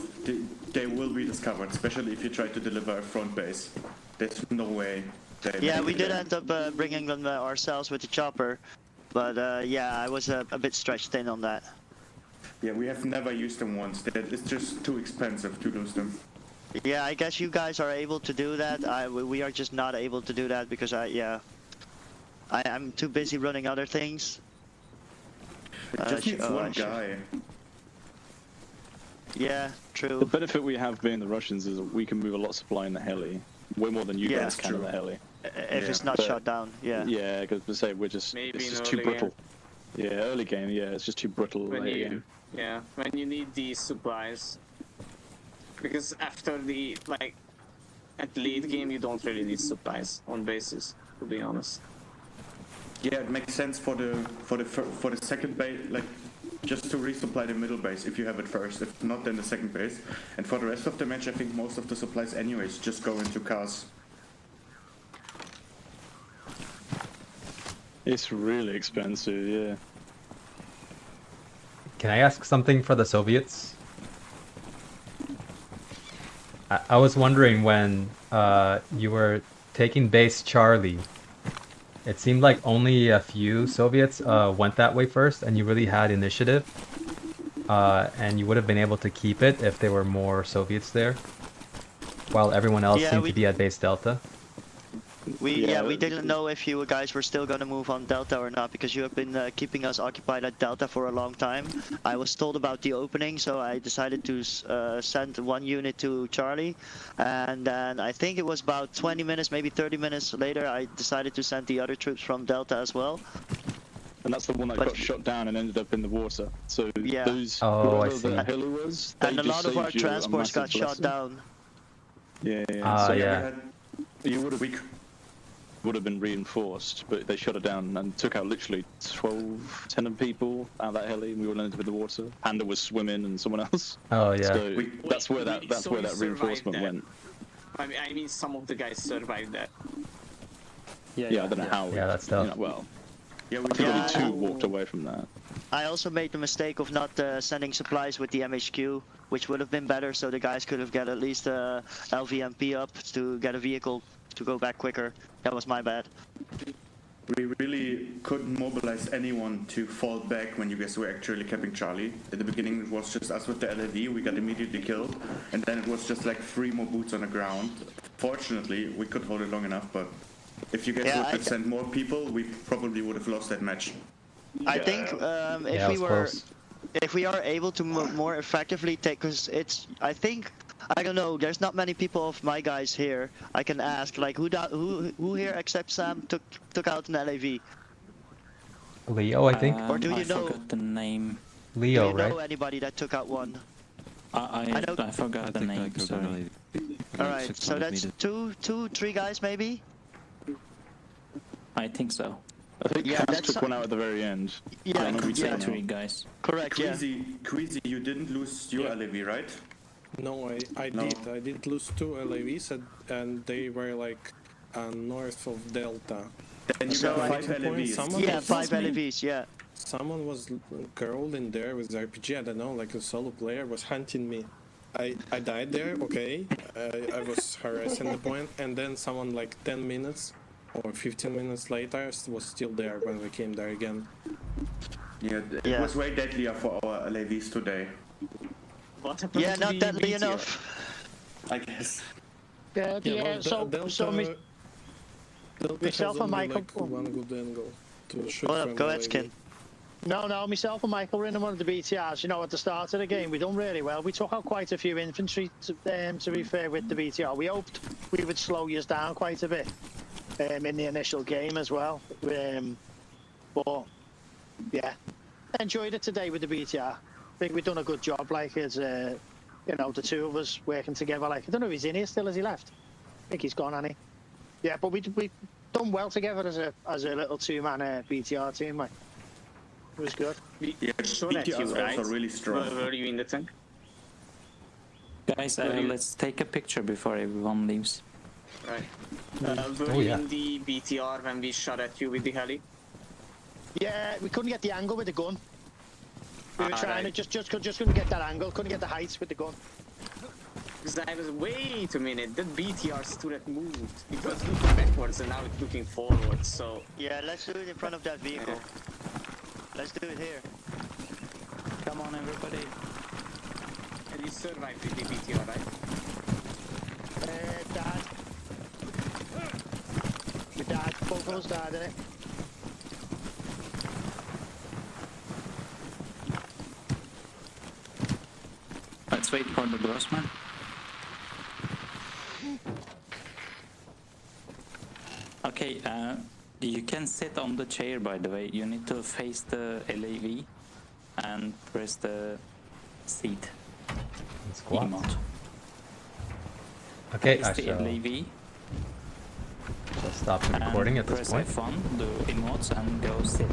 They will be discovered, especially if you try to deliver a front base. There's no way. Yeah, we did end up bringing them ourselves with the chopper, but yeah, I was a bit stretched thin on that. Yeah, we have never used them once. It's just too expensive to lose them. Yeah, I guess you guys are able to do that. We are just not able to do that because I'm too busy running other things. It just needs one guy. Yeah, true. The benefit we have being the Russians is we can move a lot of supply in the heli. Way more than you guys can in the heli. If it's not shut down, yeah. Yeah, because we say it's just too brittle. Yeah, early game, it's just too brittle. When you need these supplies. Because after the, at late game you don't really need supplies on bases, to be honest. Yeah, it makes sense for the second base, just to resupply the middle base if you have it first. If not, then the second base. And for the rest of the match, I think most of the supplies anyways just go into cars. It's really expensive, yeah. Can I ask something for the Soviets? I was wondering when you were taking base Charlie, it seemed like only a few Soviets went that way first, and you really had initiative. And you would have been able to keep it if there were more Soviets there, while everyone else seemed to be at base Delta. We didn't know if you guys were still gonna move on Delta or not, because you have been keeping us occupied at Delta for a long time. I was told about the opening, so I decided to send one unit to Charlie, and then I think it was about 20 minutes, maybe 30 minutes later, I decided to send the other troops from Delta as well. And that's the one that got shot down and ended up in the water. So those I see. the heli was, and a lot of our transports got shot down. Yeah. You would have been reinforced, but they shot it down and took out literally 10 people out of that heli, and we all ended up in the water. Panda was swimming and someone else. Oh yeah. So that's where that reinforcement went. I mean, some of the guys survived that. Yeah, I don't know how. Yeah, that's tough. I think only 2 walked away from that. I also made the mistake of not sending supplies with the MHQ, which would have been better, so the guys could have got at least LVMP up to get a vehicle to go back quicker. That was my bad. We really couldn't mobilize anyone to fall back when you guys were actually capping Charlie. At the beginning it was just us with the LAV, we got immediately killed, and then it was just 3 more boots on the ground. Fortunately, we could hold it long enough, but if you guys would have sent more people, we probably would have lost that match. I think if we are able to more effectively take, because I don't know, there's not many people of my guys here. I can ask, who here except Sam took out an LAV? Leo, I think. Or do you know? I forgot the name. Leo, do you know anybody that took out one? I forgot the name. Sorry. All right, so that's 3 guys maybe. I think so. I think Cass took one out at the very end. Yeah, 3 guys. Correct. Queasy, you didn't lose your LAV, right? No, I did. I did lose 2 LAVs, and they were north of Delta. Then you got 5 LAVs. Yeah, 5 LAVs. Yeah. Someone was curled in there with RPG. I don't know, a solo player was hunting me. I died there. Okay, I was harassing the point, and then someone 10 minutes or 15 minutes later was still there when we came there again. Yeah, it was way deadlier for our LAVs today. What happened to not the deadly BTR? enough. I guess. Myself and Michael. One good angle to shoot from Go ahead, Skin. No, myself and Michael were in one of the BTRs. At the start of the game, we done really well. We took out quite a few infantry, to be fair, with the BTR. We hoped we would slow you down quite a bit in the initial game as well. But, yeah, enjoyed it today with the BTR. I think we've done a good job, as, the 2 of us working together. I don't know if he's in here still, has he left? I think he's gone, hasn't he? Yeah, but we done well together as a little 2-man BTR team, mate. It was good. Yeah, BTR is also really strong. Were you in the tank? Guys, let's take a picture before everyone leaves. Right. Were you in the BTR when we shot at you with the heli? Yeah, we couldn't get the angle with the gun. We were trying to just couldn't get that angle, couldn't get the heights with the gun. Because I was, wait a minute, that BTR stood at moved. It was looking backwards and now it's looking forwards, so... Yeah, let's do it in front of that vehicle. Let's do it here. Come on, everybody. And you survived the BTR, right? Dad. My dad, both of us died in it. Let's wait for the Grossman. Okay, you can sit on the chair, by the way. You need to face the LAV and press the seat Squat. emote. Okay, Face I the shall LAV. stop the recording at this point. Press F1, do emotes, and go sit.